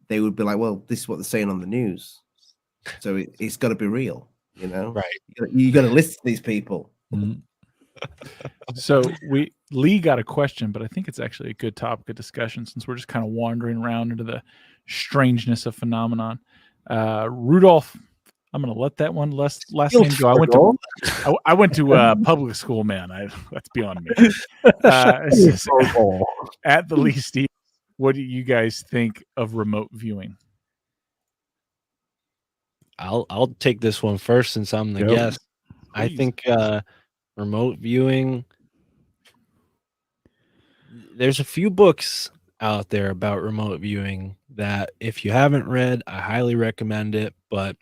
They would be like, "Well, this is what they're saying on the news, so it's got to be real." Right. You got to listen to these people. Mhm. So Lee got a question, but I think it's actually a good topic of discussion since we're just kind of wandering around into the strangeness of phenomenon. Rudolph, I'm going to let that one last name go. I went to public school, man. That's beyond me. At the least, Steve, what do you guys think of remote viewing? I'll take this one first since I'm the Go. guest. I Please. think remote viewing, there's a few books out there about remote viewing that if you haven't read, I highly recommend it. But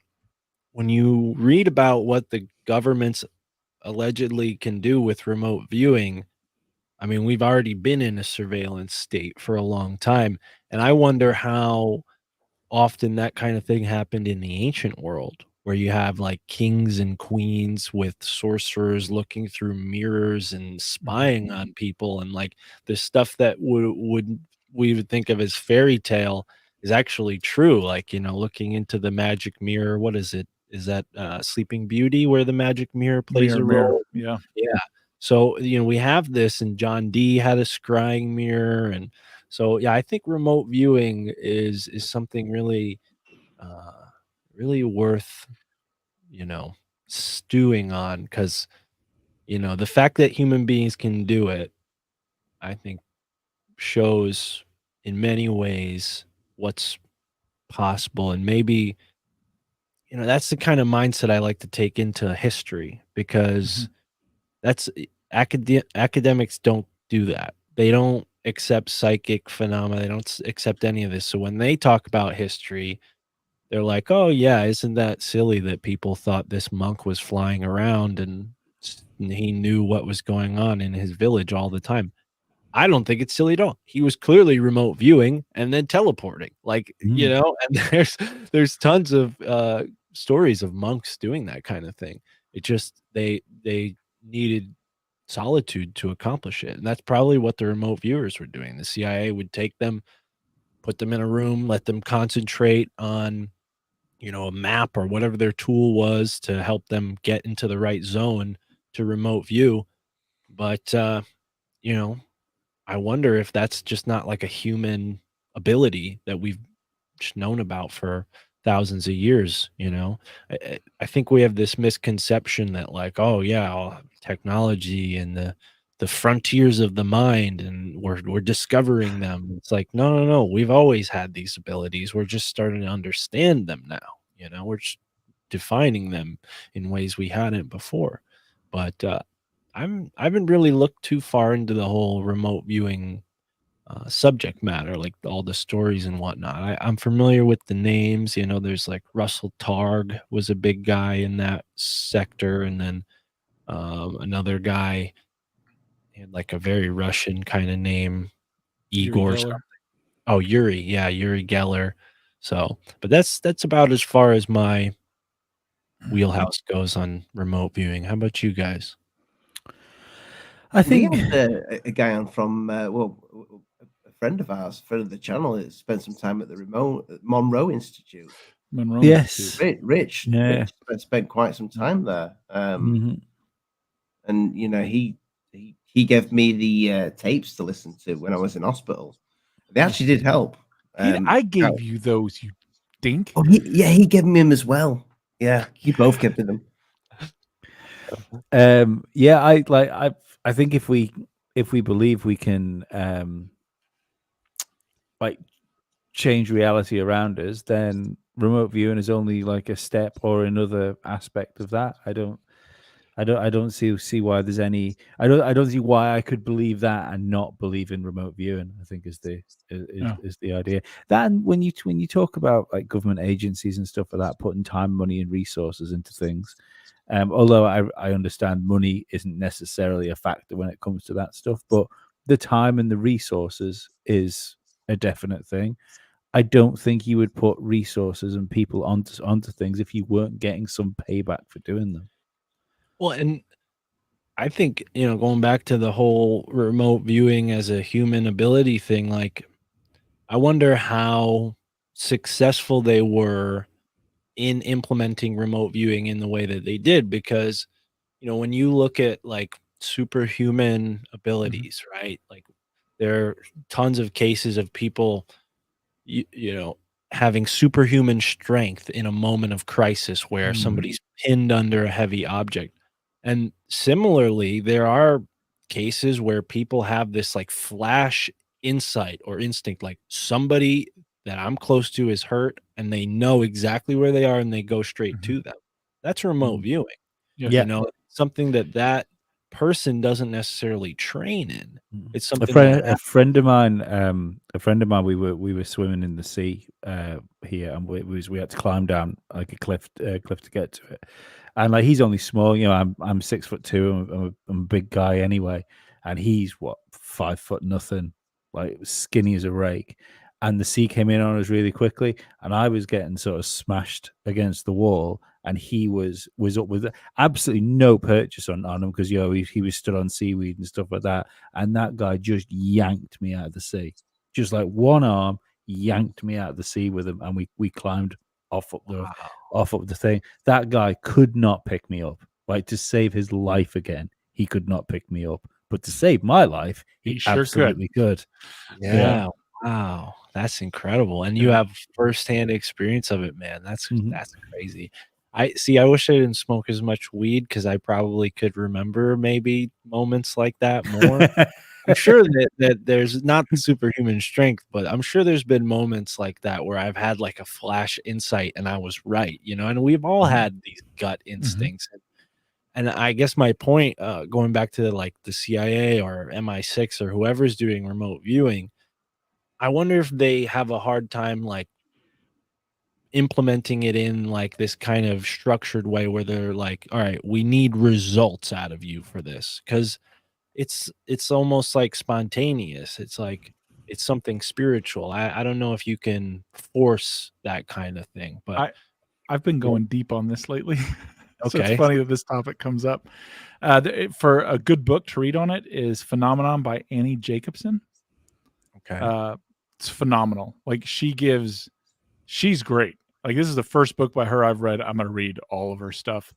when you read about what the governments allegedly can do with remote viewing, I mean, we've already been in a surveillance state for a long time. And I wonder how often that kind of thing happened in the ancient world, where you have like kings and queens with sorcerers looking through mirrors and spying on people, and like the stuff that we would think of as fairy tale is actually true. Like, looking into the magic mirror. What is it? Is that Sleeping Beauty, where the magic mirror plays a role? Yeah. Yeah. So, we have this, and John Dee had a scrying mirror. And so, yeah, I think remote viewing is something really, really worth, stewing on, because, the fact that human beings can do it, I think shows in many ways what's possible. And maybe, that's the kind of mindset I like to take into history, because that's academics don't do that. They don't accept psychic phenomena. They don't accept any of this. So when they talk about history, they're like, "Oh yeah, isn't that silly that people thought this monk was flying around and he knew what was going on in his village all the time?" I don't think it's silly at all. He was clearly remote viewing and then teleporting. Like, and there's tons of stories of monks doing that kind of thing. It just they needed solitude to accomplish it. And that's probably what the remote viewers were doing. The CIA would take them, put them in a room, let them concentrate on, a map or whatever their tool was to help them get into the right zone to remote view. But, I wonder if that's just not like a human ability that we've just known about for thousands of years. I think we have this misconception that like, oh yeah, technology and the frontiers of the mind, and we're discovering them. It's like, no, we've always had these abilities. We're just starting to understand them now. We're just defining them in ways we hadn't before. But I haven't really looked too far into the whole remote viewing subject matter, like all the stories and whatnot. I'm familiar with the names. You know, there's like Russell Targ was a big guy in that sector, and then another guy had like a very Russian kind of name, Yuri Igor. Geller. Oh, Yuri, yeah, Yuri Geller. So, but that's about as far as my wheelhouse goes on remote viewing. How about you guys? I We think had a guy on from a friend of ours, friend of the channel, that spent some time at the Monroe Institute. Monroe Yes. Institute. Rich Yeah. spent quite some time there, Mhm. and you know he gave me the tapes to listen to when I was in hospital. They actually did help. I gave you those, you dink. Oh, he gave me them as well. Yeah, you both gave me them. Yeah, I think if we believe we can like change reality around us, then remote viewing is only like a step or another aspect of that. I don't see why there's any. I don't see why I could believe that and not believe in remote viewing. I think is the idea. That, and when you talk about like government agencies and stuff like that, putting time, money, and resources into things. Although I understand money isn't necessarily a factor when it comes to that stuff, but the time and the resources is a definite thing. I don't think you would put resources and people onto things if you weren't getting some payback for doing them. Well, and I think, you know, going back to the whole remote viewing as a human ability thing, like, I wonder how successful they were in implementing remote viewing in the way that they did. Because, you know, when you look at like superhuman abilities, right? Like, there are tons of cases of people, you know, having superhuman strength in a moment of crisis where somebody's pinned under a heavy object. And similarly, there are cases where people have this like flash insight or instinct, like somebody that I'm close to is hurt and they know exactly where they are and they go straight to them. That's remote viewing. Yes. You know, something that person doesn't necessarily train in. It's A something friend, that a friend of mine, we were swimming in the sea here, and we had to climb down like a cliff to get to it. And like he's only small, you know. I'm 6'2", I'm a big guy anyway, and he's what 5 foot nothing, like skinny as a rake. And the sea came in on us really quickly, and I was getting sort of smashed against the wall, and he was up with absolutely no purchase on him because you know he was stood on seaweed and stuff like that, and that guy just yanked me out of the sea, just like one arm yanked me out of the sea with him, and we climbed off up the thing. That guy could not pick me up. Like to save his life again, he could not pick me up. But to save my life, he He sure absolutely could. Yeah. Wow. That's incredible. And you have firsthand experience of it, man. That's crazy. I wish I didn't smoke as much weed because I probably could remember maybe moments like that more. I'm sure that there's not superhuman strength, but I'm sure there's been moments like that where I've had like a flash insight and I was right, you know, and we've all had these gut instincts. And I guess my point, going back to like the CIA or MI6 or whoever's doing remote viewing, I wonder if they have a hard time like implementing it in like this kind of structured way where they're like, all right, we need results out of you for this. Cause it's almost like spontaneous. It's like it's something spiritual. I don't know if you can force that kind of thing, but I've been going deep on this lately. So it's okay. funny that this topic comes up. For a good book to read on it is Phenomenon by Annie Jacobson. Okay. It's phenomenal. Like she's great. Like this is the first book by her I've read. I'm going to read all of her stuff.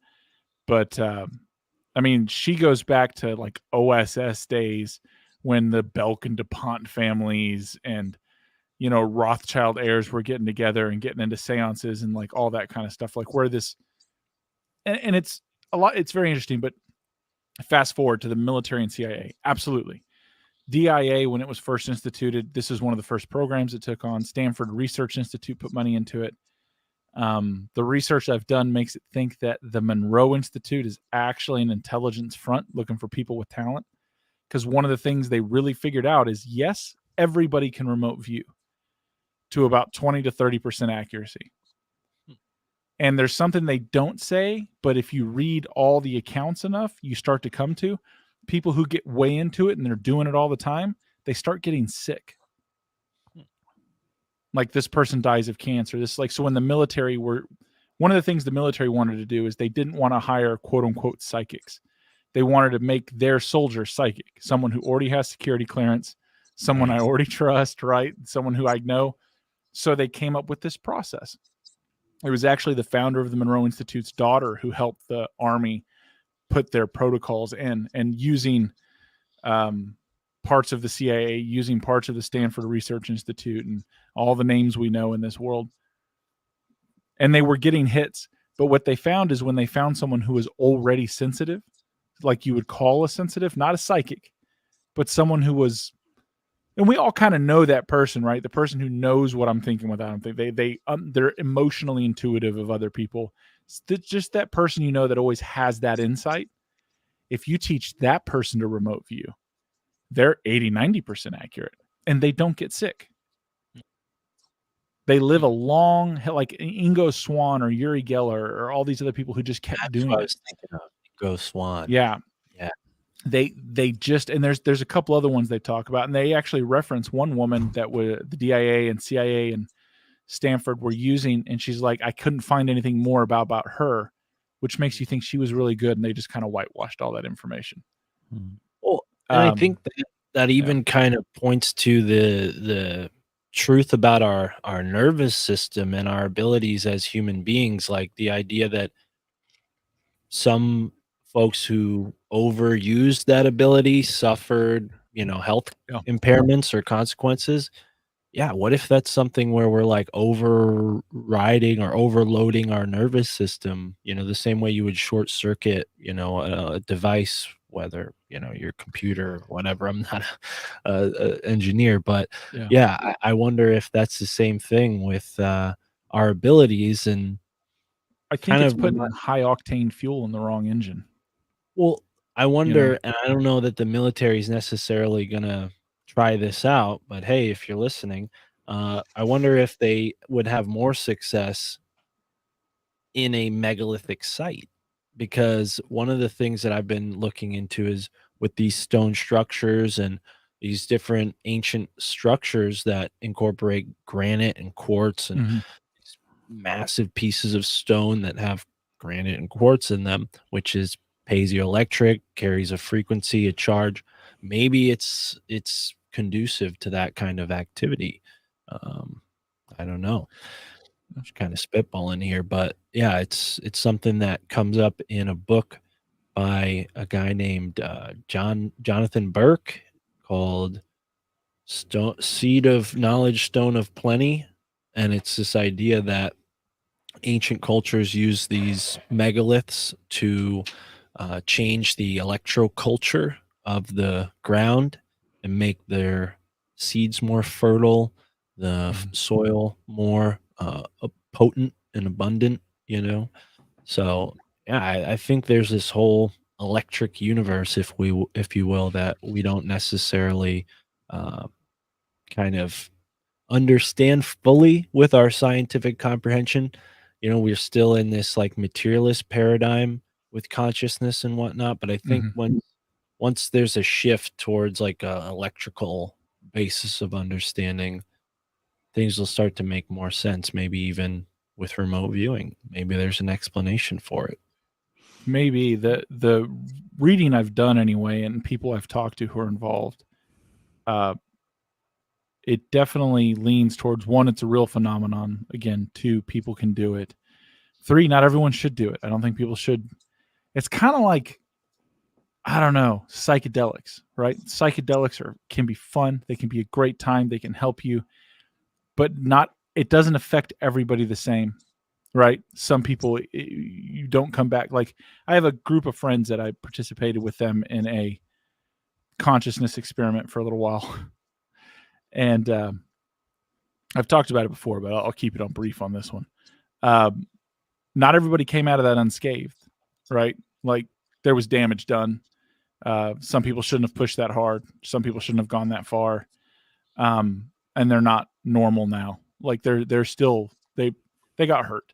But I mean, she goes back to like OSS days when the Belk and DuPont families and, you know, Rothschild heirs were getting together and getting into seances and like all that kind of stuff. Like where this, and it's a lot, it's very interesting, but fast forward to the military and CIA. Absolutely. DIA, when it was first instituted, this is one of the first programs it took on. Stanford Research Institute put money into it. The research I've done makes it think that the Monroe Institute is actually an intelligence front looking for people with talent. Because one of the things they really figured out is, yes, everybody can remote view to about 20 to 30% accuracy. And there's something they don't say, but if you read all the accounts enough, you start to come to people who get way into it and they're doing it all the time, they start getting sick. Like this person dies of cancer. So when the military one of the things the military wanted to do is they didn't want to hire quote unquote psychics. They wanted to make their soldier psychic, someone who already has security clearance, someone I already trust, right? Someone who I know. So they came up with this process. It was actually the founder of the Monroe Institute's daughter who helped the Army put their protocols in, and using parts of the CIA, using parts of the Stanford Research Institute, and all the names we know in this world. And they were getting hits. But what they found is when they found someone who was already sensitive, like you would call a sensitive, not a psychic, but someone who was, and we all kind of know that person, right? The person who knows what I'm thinking without them. They're emotionally intuitive of other people. It's just that person, you know, that always has that insight. If you teach that person to remote view, they're 80, 90% accurate and they don't get sick. They live a long, like Ingo Swann or Uri Geller or all these other people who just kept doing what I it. was thinking of. Ingo Swann. Yeah. Yeah. They just, and there's a couple other ones they talk about, and they actually reference one woman that the DIA and CIA and Stanford were using, and she's like, I couldn't find anything more about her, which makes you think she was really good, and they just kind of whitewashed all that information. Well, and I think that even kind of points to the truth about our nervous system and our abilities as human beings, like the idea that some folks who overused that ability suffered, health impairments or consequences. Yeah, what if that's something where we're like overriding or overloading our nervous system, the same way you would short circuit, a device, whether, your computer or whatever. I'm not a engineer, but yeah, I wonder if that's the same thing with our abilities. And I think it's putting high octane fuel in the wrong engine. Well, I wonder, and I don't know that the military is necessarily going to try this out, but hey, if you're listening, I wonder if they would have more success in a megalithic site. Because one of the things that I've been looking into is with these stone structures and these different ancient structures that incorporate granite and quartz and these massive pieces of stone that have granite and quartz in them, which is piezoelectric, carries a frequency, a charge. Maybe it's conducive to that kind of activity. I don't know. I'm just kind of spitballing here, but yeah, it's something that comes up in a book by a guy named Jonathan Burke called Seed of Knowledge, Stone of Plenty. And it's this idea that ancient cultures use these megaliths to change the electroculture of the ground and make their seeds more fertile, the soil more potent and abundant, So yeah, I think there's this whole electric universe, if you will, that we don't necessarily kind of understand fully with our scientific comprehension. We're still in this like materialist paradigm with consciousness and whatnot, but I think once there's a shift towards like a electrical basis of understanding, things will start to make more sense. Maybe even with remote viewing, maybe there's an explanation for it. Maybe the reading I've done anyway, and people I've talked to who are involved, it definitely leans towards, one, it's a real phenomenon. Again, 2, people can do it. 3, not everyone should do it. I don't think people should. It's kind of like, I don't know, psychedelics, right? Psychedelics can be fun. They can be a great time. They can help you, but it doesn't affect everybody the same, right? Some people, you don't come back. Like, I have a group of friends that I participated with them in a consciousness experiment for a little while. And I've talked about it before, but I'll keep it on brief on this one. Not everybody came out of that unscathed, right? Like, there was damage done. Some people shouldn't have pushed that hard. Some people shouldn't have gone that far. and they're not normal now. Like they're still they got hurt,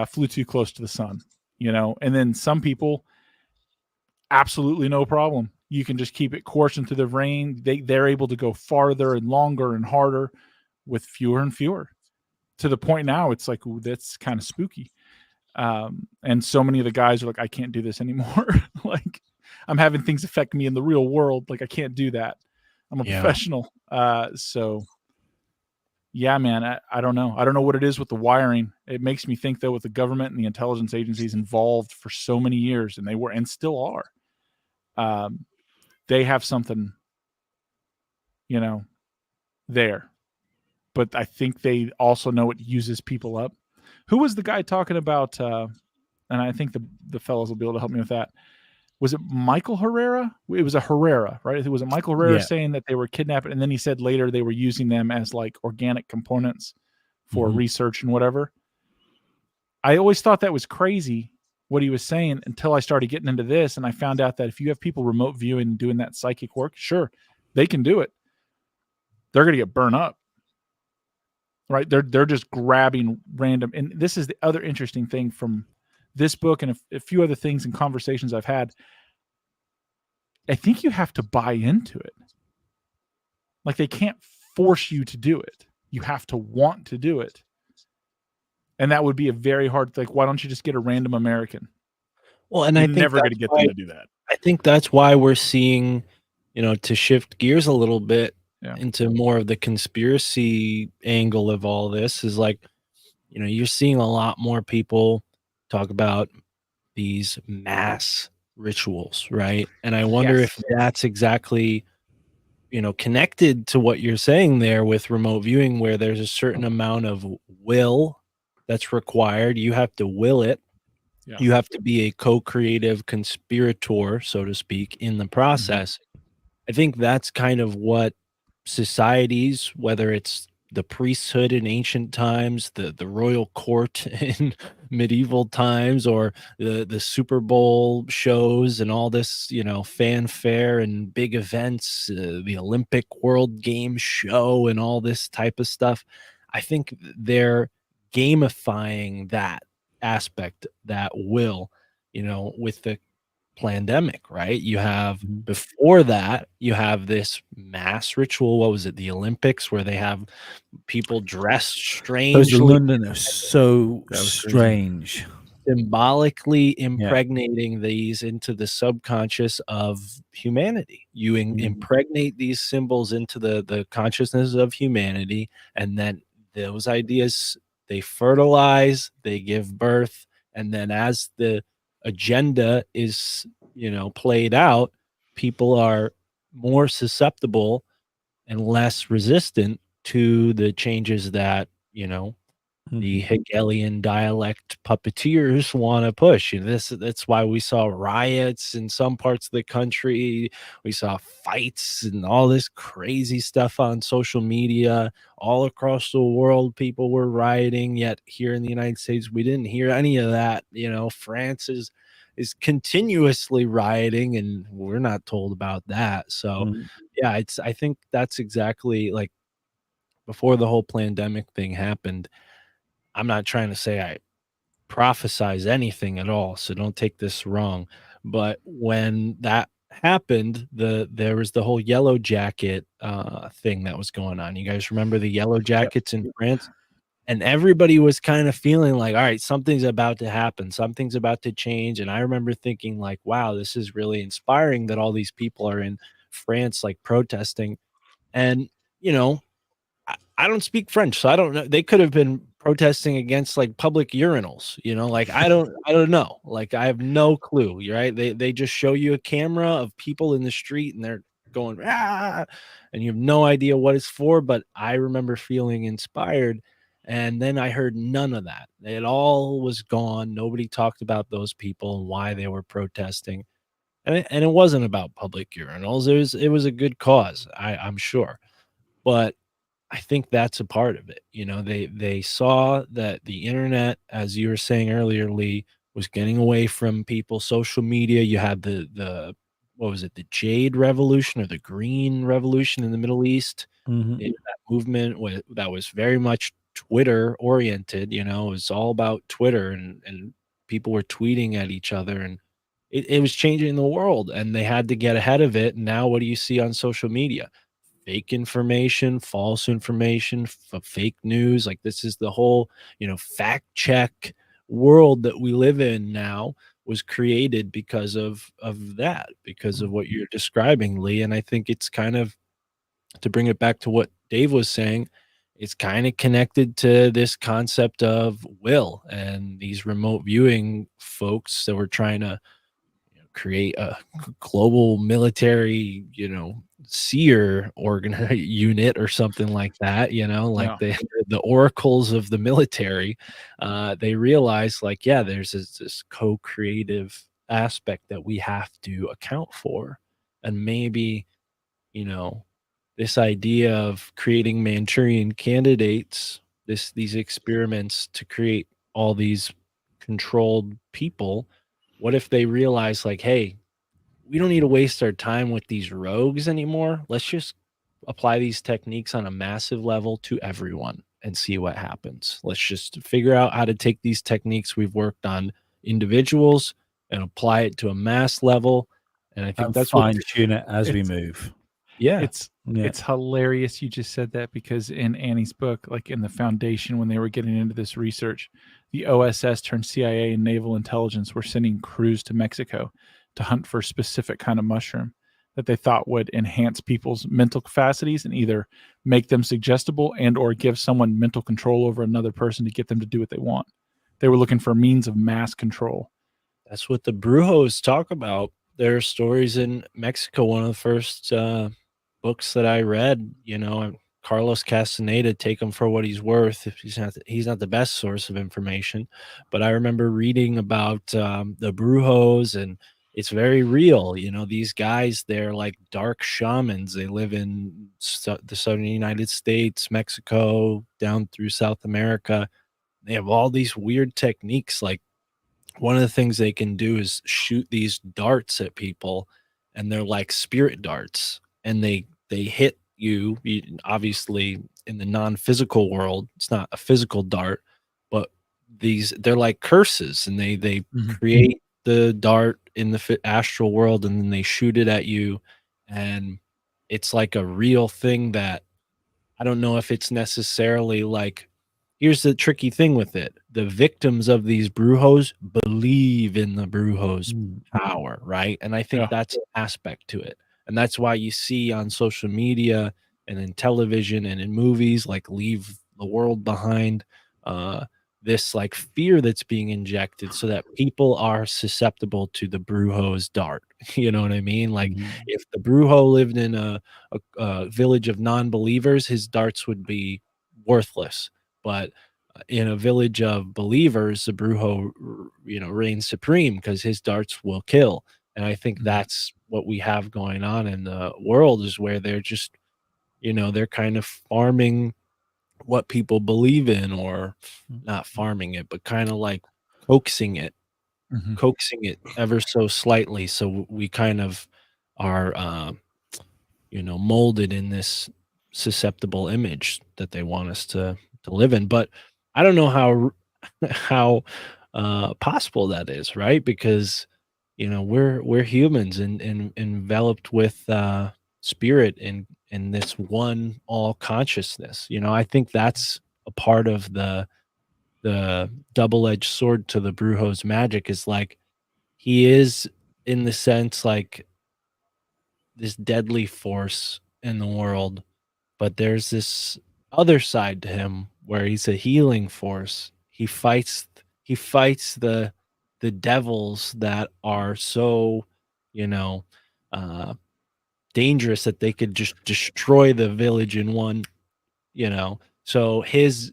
flew too close to the sun, And then some people, absolutely no problem. You can just keep it coursing through the rain. They're able to go farther and longer and harder with fewer and fewer, to the point now it's like, ooh, that's kind of spooky. And so many of the guys are like, I can't do this anymore. Like, I'm having things affect me in the real world. Like, I can't do that. I'm a professional. So yeah, man, I don't know. I don't know what it is with the wiring. It makes me think, though, with the government and the intelligence agencies involved for so many years, and they were and still are, they have something, there. But I think they also know it uses people up. Who was the guy talking about? And I think the fellows will be able to help me with that. Was it Michael Herrera? It was a Herrera, right? It was a Michael Herrera saying that they were kidnapped, and then he said later they were using them as like organic components for research and whatever. I always thought that was crazy what he was saying until I started getting into this, and I found out that if you have people remote viewing and doing that psychic work, sure, they can do it. They're going to get burned up, right? They're just grabbing random. And this is the other interesting thing from this book and a few other things and conversations I've had. I think you have to buy into it. Like, they can't force you to do it. You have to want to do it. And that would be a very hard thing. Like, why don't you just get a random American? Well, and You're I think never going to get them to do that. I think that's why we're seeing, to shift gears a little bit into more of the conspiracy angle of all this is like, you're seeing a lot more people talk about these mass rituals, right? And I wonder if that's exactly, connected to what you're saying there with remote viewing, where there's a certain amount of will that's required. You have to will it. Yeah. You have to be a co-creative conspirator, so to speak, in the process. I think that's kind of what societies, whether it's the priesthood in ancient times, the royal court in medieval times, or the Super Bowl shows and all this, fanfare and big events, the Olympic World Games show and all this type of stuff. I think they're gamifying that aspect, that will, with the pandemic, right? You have before that, you have this mass ritual. What was it? The Olympics, where they have people dressed strangely. Those in London are so strange. Symbolically impregnating these into the subconscious of humanity. You impregnate these symbols into the consciousness of humanity, and then those ideas, they fertilize, they give birth, and then as the agenda is, played out, people are more susceptible and less resistant to the changes that, the Hegelian dialect puppeteers want to push. That's why we saw riots in some parts of the country. We saw fights and all this crazy stuff on social media all across the world. People were rioting, yet here in the United States, we didn't hear any of that. France is continuously rioting, and we're not told about that. So yeah, I think that's exactly like before the whole pandemic thing happened. I'm not trying to say I prophesize anything at all, so don't take this wrong. But when that happened, there was the whole yellow jacket thing that was going on. You guys remember the yellow jackets in France? And everybody was kind of feeling like, all right, something's about to happen. Something's about to change. And I remember thinking like, wow, this is really inspiring that all these people are in France, like protesting. And, I don't speak French, so I don't know. They could have been protesting against like public urinals, like I don't know. Like I have no clue. You're right. They just show you a camera of people in the street and they're going, ah, and you have no idea what it's for. But I remember feeling inspired. And then I heard none of that. It all was gone. Nobody talked about those people and why they were protesting. And it wasn't about public urinals. It was a good cause, I'm sure. But I think that's a part of it. They saw that the internet, as you were saying earlier, Lee, was getting away from people. Social media, you had the what was it, the Jade Revolution or the Green Revolution in the Middle East, Mhm. in that movement that was very much Twitter oriented. It was all about Twitter, and people were tweeting at each other, and it was changing the world, and they had to get ahead of it. And now what do you see on social media? Fake information, false information, fake news. Like, this is the whole, fact check world that we live in now was created because of that, because of what you're describing, Lee. And I think it's kind of, to bring it back to what Dave was saying, it's kind of connected to this concept of will and these remote viewing folks that were trying to create a global military, seer unit or something like that, like Yeah. the oracles of the military. They realize, like, yeah, there's this co-creative aspect that we have to account for. And maybe, you know, this idea of creating Manchurian candidates, these experiments to create all these controlled people, what if they realize, like, hey, we don't need to waste our time with these rogues anymore. Let's just apply these techniques on a massive level to everyone and see what happens. Let's just figure out how to take these techniques we've worked on individuals and apply it to a mass level. And I think And that's what, fine tune it as we It's- move. yeah, It's Yeah. it's hilarious you just said that, because in Annie's book, like in the Foundation, when they were getting into this research, the OSS turned CIA and naval intelligence were sending crews to Mexico to hunt for a specific kind of mushroom that they thought would enhance people's mental capacities and either make them suggestible and or give someone mental control over another person to get them to do what they want. They were looking for means of mass control. that's what the Brujos talk about. There are stories in Mexico. One of the first books that I read, Carlos Castaneda, take him for what he's worth. If he's not the best source of information, but I remember reading about the Brujos, and it's very real. These guys, they're like dark shamans. They live in the southern United States, Mexico, down through South America. They have all these weird techniques. Like, one of the things they can do is shoot these darts at people, and they're like spirit darts, and they hit you obviously in the non-physical world. It's not a physical dart, but they're like curses, and they Mhm. create the dart in the astral world, and then they shoot it at you. And it's like a real thing that, I don't know if it's necessarily like, here's the tricky thing with it. The victims of these brujos believe in the brujos' Mm. power, right? And I think Yeah. that's an aspect to it. And that's why you see on social media and in television and in movies like Leave the World Behind, uh, this like fear that's being injected so that people are susceptible to the brujos' dart. You know what I mean? Like, Mhm. if the brujo lived in a village of non-believers, his darts would be worthless. But in a village of believers, the brujo, reigns supreme because his darts will kill. And I think Mhm. that's what we have going on in the world, is where they're just, they're kind of farming what people believe in, or not farming it, but kind of like coaxing it Mhm. coaxing it ever so slightly, so we kind of are molded in this susceptible image that they want us to live in. But I don't know how how possible that is, right? Because we're humans, and enveloped with spirit in this one all consciousness. I think that's a part of the double-edged sword to the brujo's magic, is like, he is, in the sense, like, this deadly force in the world, but there's this other side to him where he's a healing force. He fights the devils that are so, you know, uh, dangerous that they could just destroy the village in one. So his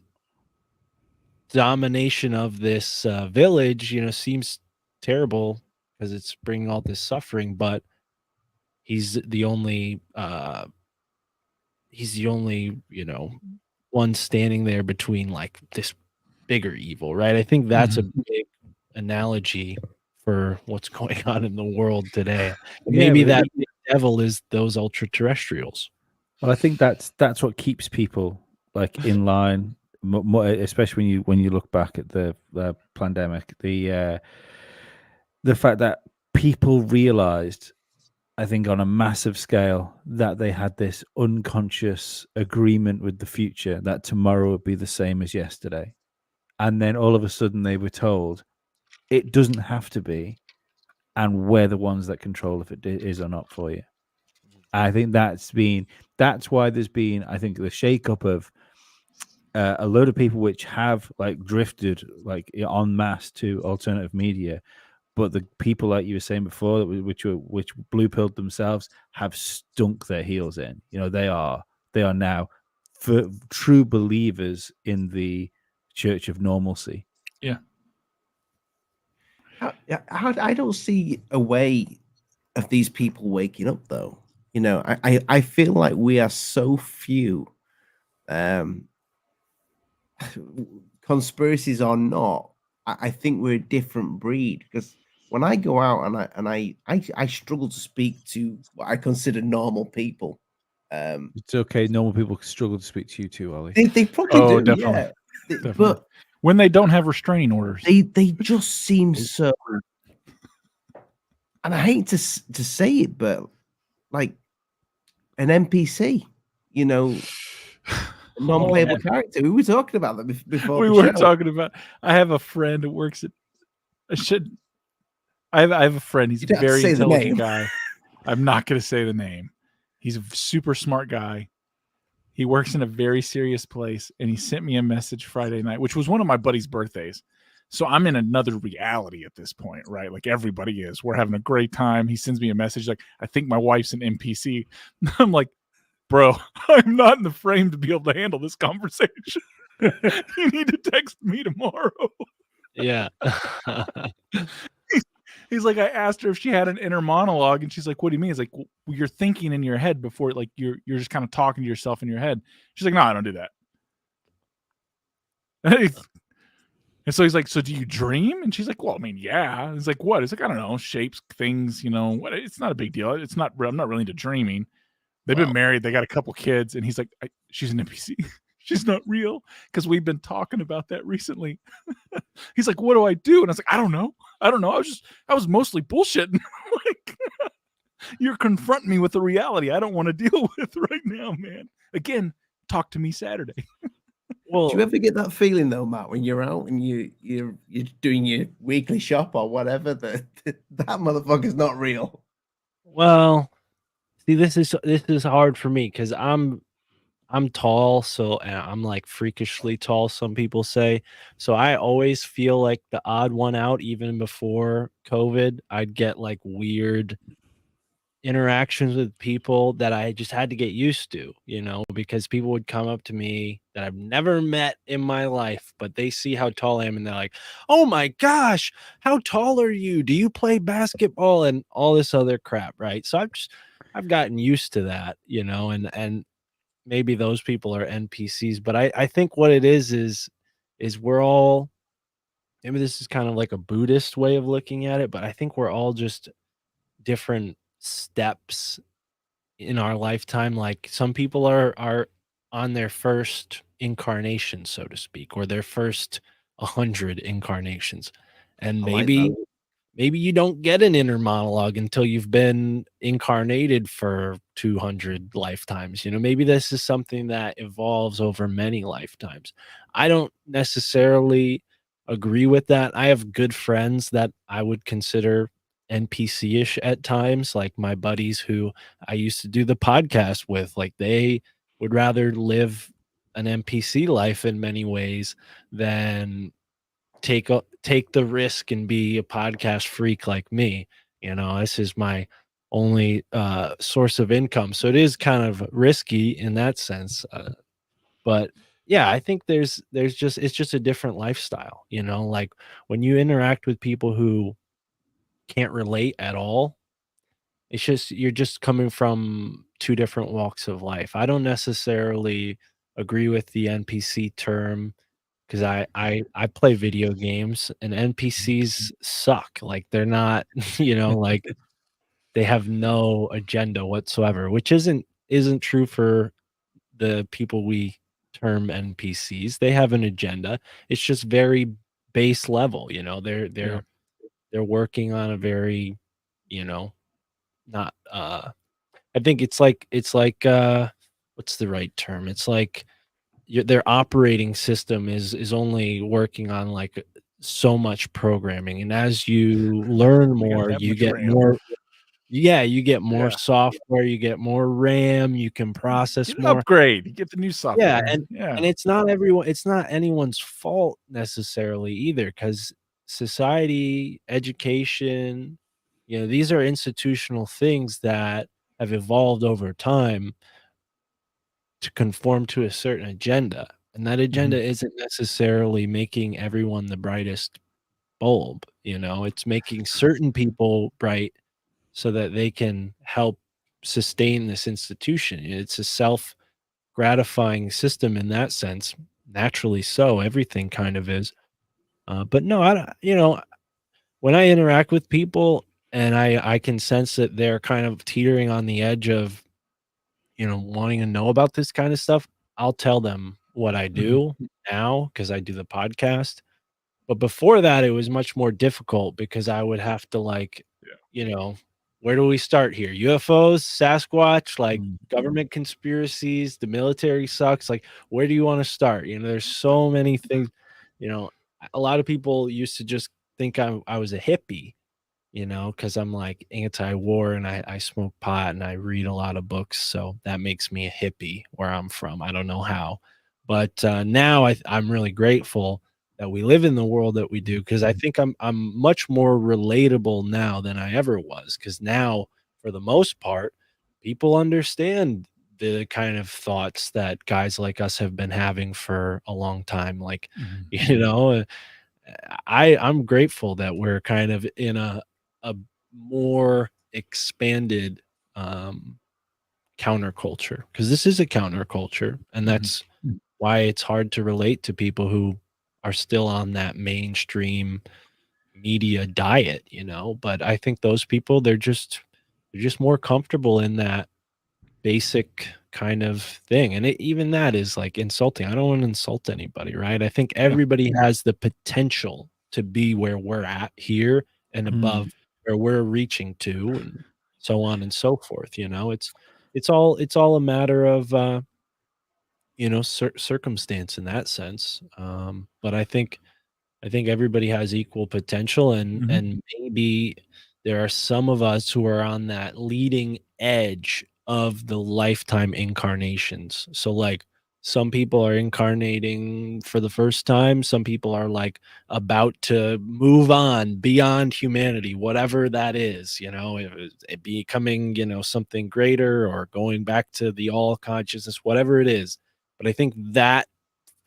domination of this village, seems terrible because it's bringing all this suffering, but he's the only one standing there between like this bigger evil, right? I think that's a big analogy for what's going on in the world today. And Yeah, maybe but that big devil is those ultra terrestrials. Well, I think that's what keeps people like in line, especially when you look back at the pandemic. The fact that people realized, I think, on a massive scale, that they had this unconscious agreement with the future that tomorrow would be the same as yesterday, and then all of a sudden they were told it doesn't have to be, and we're the ones that control if it is or not for you. I think that's why there's been, I think, the shakeup of a load of people which have like drifted like en masse to alternative media, but the people like you were saying before, which blue pilled themselves, have stunk their heels in. You know, they are now true believers in the Church of Normalcy. Yeah. I don't see a way of these people waking up, though. You know, I feel like we are so few. Conspiracies or not, I think we're a different breed, because when I go out and I struggle to speak to what I consider normal people. It's okay. Normal people struggle to speak to you too, Ollie. They probably do, definitely. yeah. Definitely. But when they don't have restraining orders, they just seem so. And I hate to say it, but like an NPC, you know, a non-playable character. We were talking about that before. We were talking about. I have a friend who works at. I have a friend. He's a very intelligent guy. I'm not going to say the name. He's a super smart guy. He works in a very serious place, and he sent me a message Friday night, which was one of my buddy's birthdays. So I'm in another reality at this point, right? Like everybody is. We're having a great time. He sends me a message like, I think my wife's an NPC. I'm like, bro, I'm not in the frame to be able to handle this conversation. You need to text me tomorrow. Yeah. He's like, I asked her if she had an inner monologue, and she's like, what do you mean? He's like, well, you're thinking in your head before, like you're just kind of talking to yourself in your head. She's like, no, I don't do that. And so he's like, so do you dream? And she's like, well, I mean, yeah. He's like, what? He's like, I don't know, shapes, things, you know, what? It's not a big deal. I'm not really into dreaming. They've been married. They got a couple kids. And he's like, she's an NPC. She's not real. Because we've been talking about that recently. He's like, what do I do? And I was like, I don't know. I was mostly bullshitting. Like, you're confronting me with the reality I don't want to deal with right now, man. Again, talk to me Saturday. Well, do you ever get that feeling though, Matt, when you're out and you're doing your weekly shop or whatever, that motherfucker's not real? Well, see, this is hard for me because I'm tall, so I'm like freakishly tall, some people say. So I always feel like the odd one out. Even before COVID, I'd get like weird interactions with people that I just had to get used to, you know, because people would come up to me that I've never met in my life, but they see how tall I am and they're like, oh my gosh, how tall are you? Do you play basketball? And all this other crap, right? So I've gotten used to that, you know, and maybe those people are NPCs, but I think what it is we're all, maybe this is kind of like a Buddhist way of looking at it, but I think we're all just different steps in our lifetime. Like some people are on their first incarnation, so to speak, or their first 100 incarnations, and maybe you don't get an inner monologue until you've been incarnated for 200 lifetimes. You know, maybe this is something that evolves over many lifetimes. I don't necessarily agree with that. I have good friends that I would consider NPC-ish at times, like my buddies who I used to do the podcast with. Like they would rather live an NPC life in many ways than take the risk and be a podcast freak like me. You know, this is my only source of income, so it is kind of risky in that sense. But yeah, I think there's just, it's just a different lifestyle, you know, like when you interact with people who can't relate at all, it's just, you're just coming from two different walks of life. I don't necessarily agree with the NPC term because I play video games and NPCs suck. Like they're not, you know, like they have no agenda whatsoever, which isn't isn't true for the people we term NPCs. They have an agenda. It's just very base level, you know. They're working on a very, you know, not I think it's like what's the right term? It's like their operating system is only working on like so much programming, and as you learn We got more, that you much get RAM. more. Yeah, you get more Yeah. software, you get more RAM, you can process Get an more. upgrade. You get the new software. Yeah, Yeah. and it's not anyone's fault necessarily either, because society, education, you know, these are institutional things that have evolved over time to conform to a certain agenda, and that agenda isn't necessarily making everyone the brightest bulb, you know? It's making certain people bright so that they can help sustain this institution. It's a self-gratifying system in that sense, naturally so, everything kind of is. But no, I don't, you know, when I interact with people and I can sense that they're kind of teetering on the edge of, you know, wanting to know about this kind of stuff, I'll tell them what I do now because I do the podcast. But before that, it was much more difficult because I would have to like, Yeah. you know, where do we start here? UFOs, Sasquatch, like Mm. government conspiracies, the military sucks. Like, where do you want to start? You know, there's so many things. You know, a lot of people used to just think I was a hippie, you know, because I'm like anti-war and I smoke pot and I read a lot of books. So that makes me a hippie where I'm from. I don't know how. But now I'm really grateful that we live in the world that we do, because I think I'm much more relatable now than I ever was. Because now, for the most part, people understand the kind of thoughts that guys like us have been having for a long time. Like, you know, I'm grateful that we're kind of in a more expanded counterculture, because this is a counterculture, and that's why it's hard to relate to people who are still on that mainstream media diet, you know. But I think those people, they're just more comfortable in that basic kind of thing, and even that is like insulting. I don't want to insult anybody, right? I think everybody has the potential to be where we're at here and above where we're reaching to, and so on and so forth, you know. It's all a matter of you know, circumstance in that sense. But I think everybody has equal potential, and maybe there are some of us who are on that leading edge of the lifetime incarnations. So like some people are incarnating for the first time, some people are like about to move on beyond humanity, whatever that is, you know, it becoming, you know, something greater or going back to the all consciousness, whatever it is. But I think that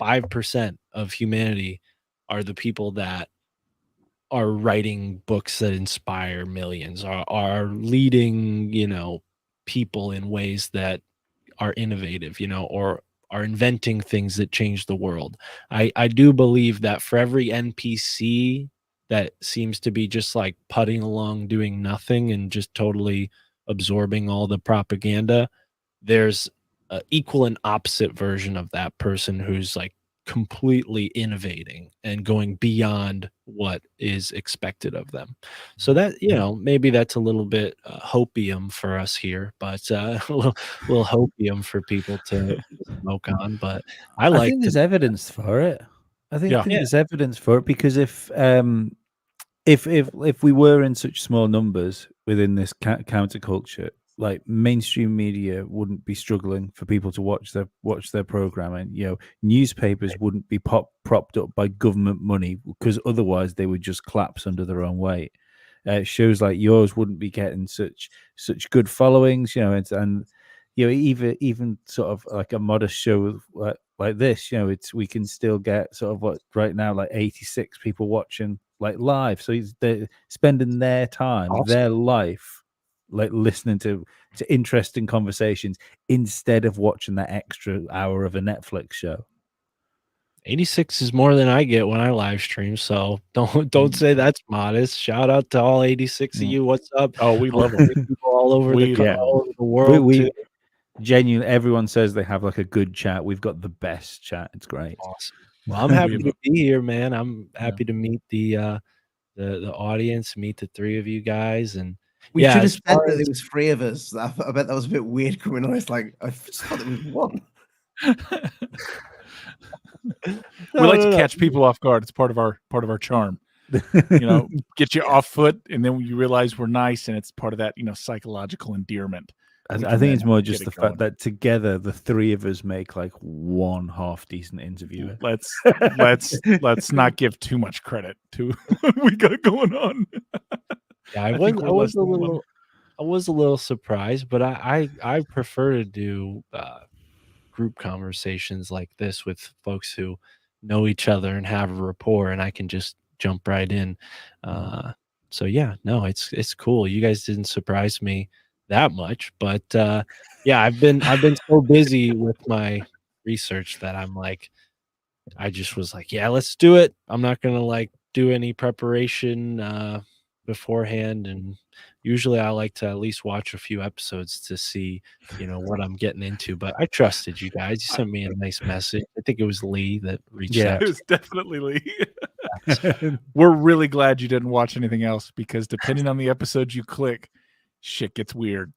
5% of humanity are the people that are writing books that inspire millions, are leading, you know, people in ways that are innovative, you know, or are inventing things that change the world. I do believe that for every NPC that seems to be just like putting along doing nothing and just totally absorbing all the propaganda, there's a equal and opposite version of that person who's like completely innovating and going beyond what is expected of them. So that, you know, maybe that's a little bit hopium for us here, but a little hopium for people to smoke on. But I I like think to, there's evidence for it. I think yeah, there's evidence for it because if we were in such small numbers within this counterculture, like mainstream media wouldn't be struggling for people to watch their programming. You know, newspapers wouldn't be propped up by government money because otherwise they would just collapse under their own weight. Shows like yours wouldn't be getting such good followings. You know, and you know, even sort of like a modest show like this, you know, we can still get sort of what right now like 86 people watching like live. So they're spending their time, awesome. their life, like listening to interesting conversations instead of watching that extra hour of a Netflix show. 86 is more than I get when I live stream, so don't say that's modest. Shout out to all 86 of you. What's up? Oh, we love Hopefully them. people all over We love Yeah, all over the them. world too. Genuine. Everyone says they have like a good chat. We've got the best chat. It's great. Awesome. Well, I'm happy to be here, man. I'm happy to meet the audience, meet the three of you guys, and We yeah, should have as said far that as there was 3 of us. I bet that was a bit weird coming on. It's like I just thought there was 1. We like to no. catch people off guard. It's part of our charm. You know, get you off foot, and then you realize we're nice, and it's part of that, you know, psychological endearment. I think it's more just the fact that together the 3 of us make like one half decent interview. Let's not give too much credit to what we got going on. Yeah, I was a little surprised, but I prefer to do group conversations like this with folks who know each other and have a rapport, and I can just jump right in. So yeah, no, it's cool. You guys didn't surprise me that much, but yeah, I've been so busy with my research that I'm like, I just was like, yeah, let's do it. I'm not gonna like do any preparation beforehand, and usually I like to at least watch a few episodes to see, you know, what I'm getting into. But I trusted you guys. You sent me a nice message. I think it was Lee that reached out. It was definitely Lee. We're really glad you didn't watch anything else, because depending on the episode you click, shit gets weird.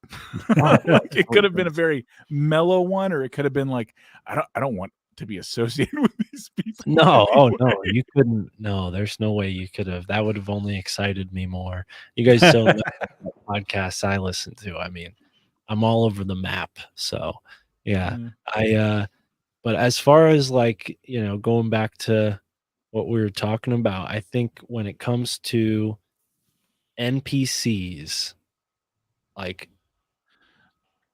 Like, it could have been a very mellow one, or it could have been like, I don't want to be associated with these people. No, oh no, anyway. you couldn't. No, there's no way you could have. That would have only excited me more. You guys don't know what podcasts I listen to. I mean, I'm all over the map. So yeah, but as far as like, you know, going back to what we were talking about, I think when it comes to NPCs, like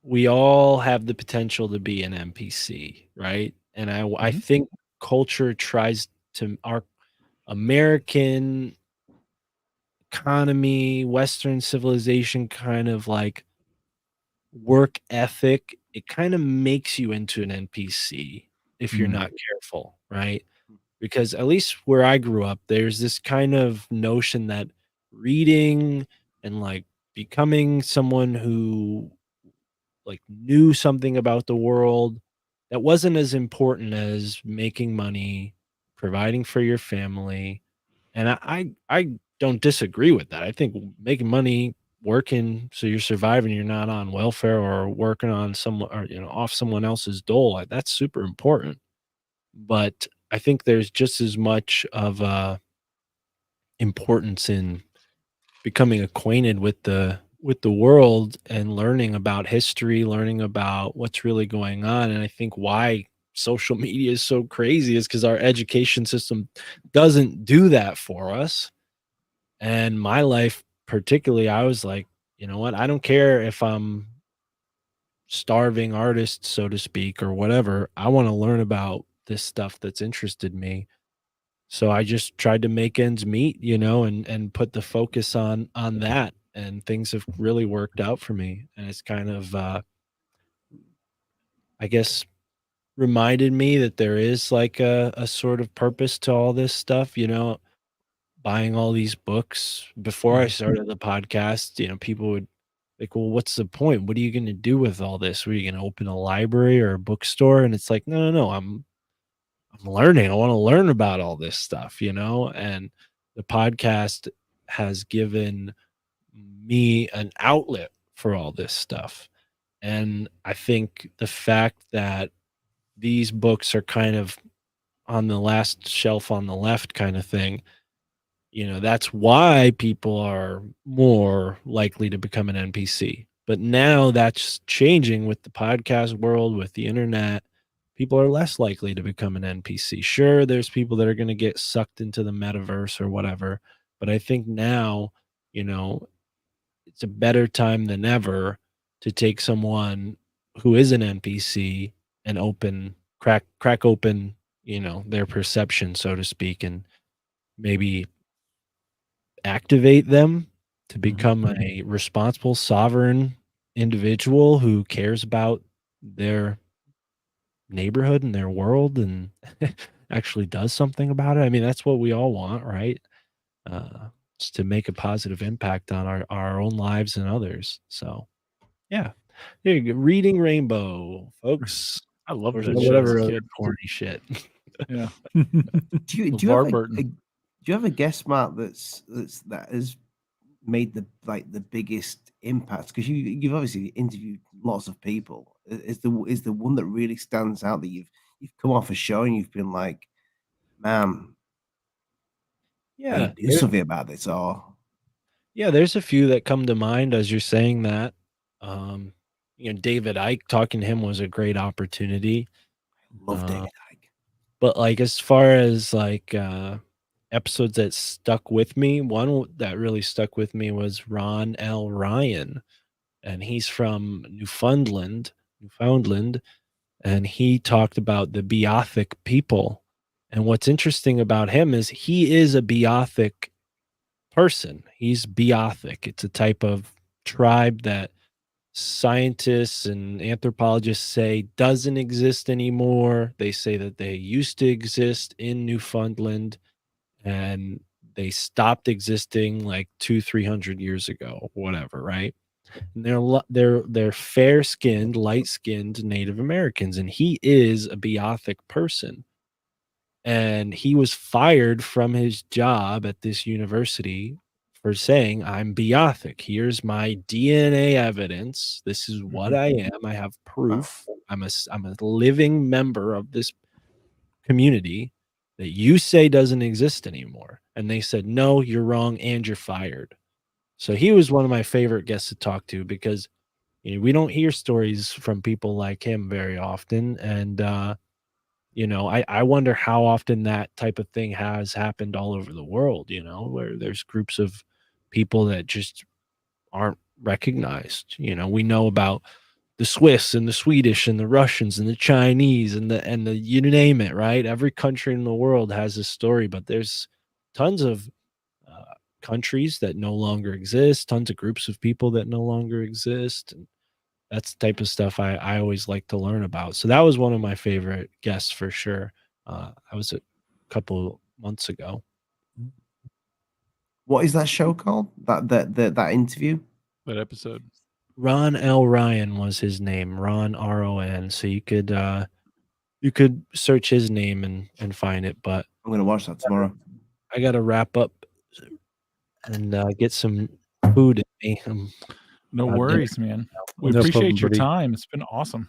we all have the potential to be an NPC, right? And I think culture tries to, our American economy, Western civilization kind of like work ethic, it kind of makes you into an NPC if you're not careful, right? Because at least where I grew up, there's this kind of notion that reading and like becoming someone who like knew something about the world that wasn't as important as making money, providing for your family. And I don't disagree with that. I think making money, working so you're surviving, you're not on welfare or working on someone, or you know, off someone else's dole, that's super important. But I think there's just as much of a importance in becoming acquainted with the world and learning about history, learning about what's really going on. And I think why social media is so crazy is because our education system doesn't do that for us. And my life, particularly, I was like, you know what? I don't care if I'm starving artist, so to speak, or whatever. I want to learn about this stuff that's interested me. So I just tried to make ends meet, you know, and put the focus on that. And things have really worked out for me. And it's kind of I guess reminded me that there is like a sort of purpose to all this stuff, you know. Buying all these books before I started the podcast, you know, people would like, well, what's the point? What are you going to do with all this? Are you going to open a library or a bookstore? And it's like, no, I'm learning. I want to learn about all this stuff, you know. And the podcast has given me an outlet for all this stuff. And I think the fact that these books are kind of on the last shelf on the left kind of thing, you know, that's why people are more likely to become an NPC. But now that's changing with the podcast world, with the internet. People are less likely to become an NPC. Sure, there's people that are going to get sucked into the metaverse or whatever. But I think now, you know, it's a better time than ever to take someone who is an NPC and crack open, you know, their perception, so to speak, and maybe activate them to become a responsible, sovereign individual who cares about their neighborhood and their world and actually does something about it. I mean, that's what we all want, right? Just to make a positive impact on our own lives and others. So, yeah. There you go. Reading Rainbow, folks. I love Or that show as whatever a other kid. corny shit. Yeah. Do you LeVar have Burton. do you have a guest, Mark, that has made the biggest impact? Because you've obviously interviewed lots of people. Is the one that really stands out that you've come off a show and you've been like, man, I Yeah, need to do something about this, or yeah. There's a few that come to mind as you're saying that. Um, David Icke, talking to him was a great opportunity. love David Icke. But like as far as like episodes that stuck with me, one that really stuck with me was Ron L. Ryan, and he's from Newfoundland, and he talked about the Beothic people. And what's interesting about him is he is a Beothic person. He's Beothic. It's a type of tribe that scientists and anthropologists say doesn't exist anymore. They say that they used to exist in Newfoundland and they stopped existing like 200-300 years ago, whatever, right? And they're fair-skinned, light-skinned Native Americans, and he is a Beothic person. And he was fired from his job at this university for saying, I'm Beothic. Here's my DNA evidence. This is what I am. I have proof. I'm a living member of this community that you say doesn't exist anymore. And they said, no, you're wrong and you're fired. So he was one of my favorite guests to talk to because we don't hear stories from people like him very often. And, I wonder how often that type of thing has happened all over the world, where there's groups of people that just aren't recognized. We know about the Swiss and the Swedish and the Russians and the Chinese and the you name it, right? Every country in the world has a story, but there's tons of countries that no longer exist, tons of groups of people that no longer exist. And that's the type of stuff I always like to learn about. So that was one of my favorite guests for sure. I was a couple months ago. What is that show called? That interview? That episode. Ron L. Ryan was his name. Ron RON. So you could search his name and find it. But I'm gonna watch that tomorrow. I gotta wrap up and get some food in me. No worries, man. We No appreciate problem, your buddy. time. It's been awesome.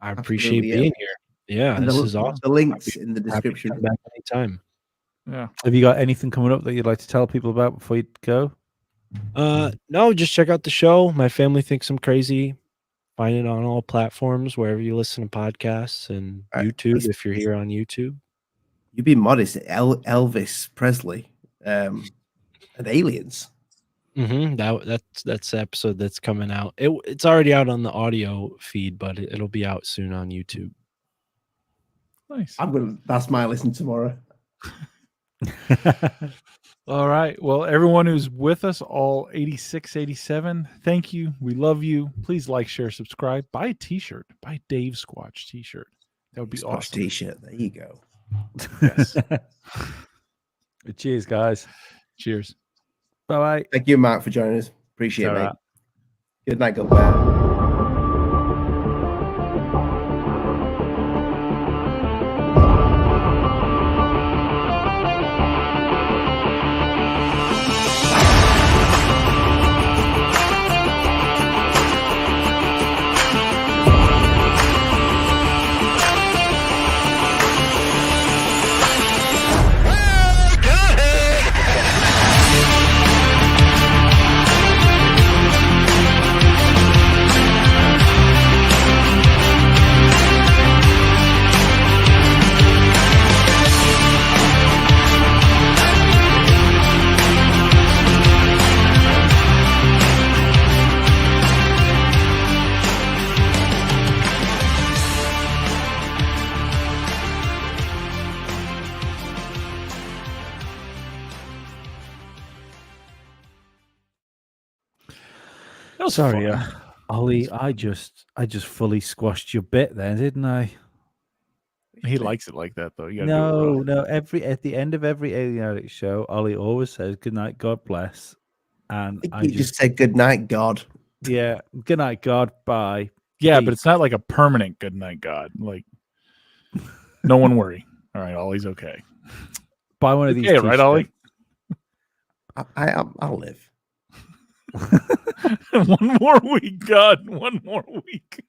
I appreciate Absolutely, yeah. being here. Yeah, And this the, is awesome. the links in the Happy to come description. back anytime. Yeah. Have you got anything coming up that you'd like to tell people about before you go? No, just check out the show. My family thinks I'm crazy. Find it on all platforms, wherever you listen to podcasts, and YouTube if you're here on YouTube. You'd be modest. Elvis Presley, and aliens. That's the episode that's coming out. It's already out on the audio feed, but it'll be out soon on YouTube. Nice. That's my listen tomorrow. All right. Well, everyone who's with us, all 86, 87, thank you. We love you. Please like, share, subscribe. Buy a t-shirt. Buy a Dave Squatch t-shirt. That would be Squatch awesome. t-shirt. There you go. Yes. Cheers, guys. Cheers. Bye-bye. Thank you, Mark, for joining us. Appreciate it, It's all mate. right. Good night, goodbye. That was Sorry, fun. Ollie, I just fully squashed your bit there, didn't I? He likes it like that, though. You gotta do it well. No. At the end of every Alien Addict show, Ollie always says, "Good night, God bless." And I think you just said good night, God. Yeah. Good night, God. Bye. Yeah, Peace. but it's not like a permanent good night, God. Like, no one worry. All right, Ollie's okay. Buy one of these Okay, right, Ollie? I'll live. One more week, God. One more week.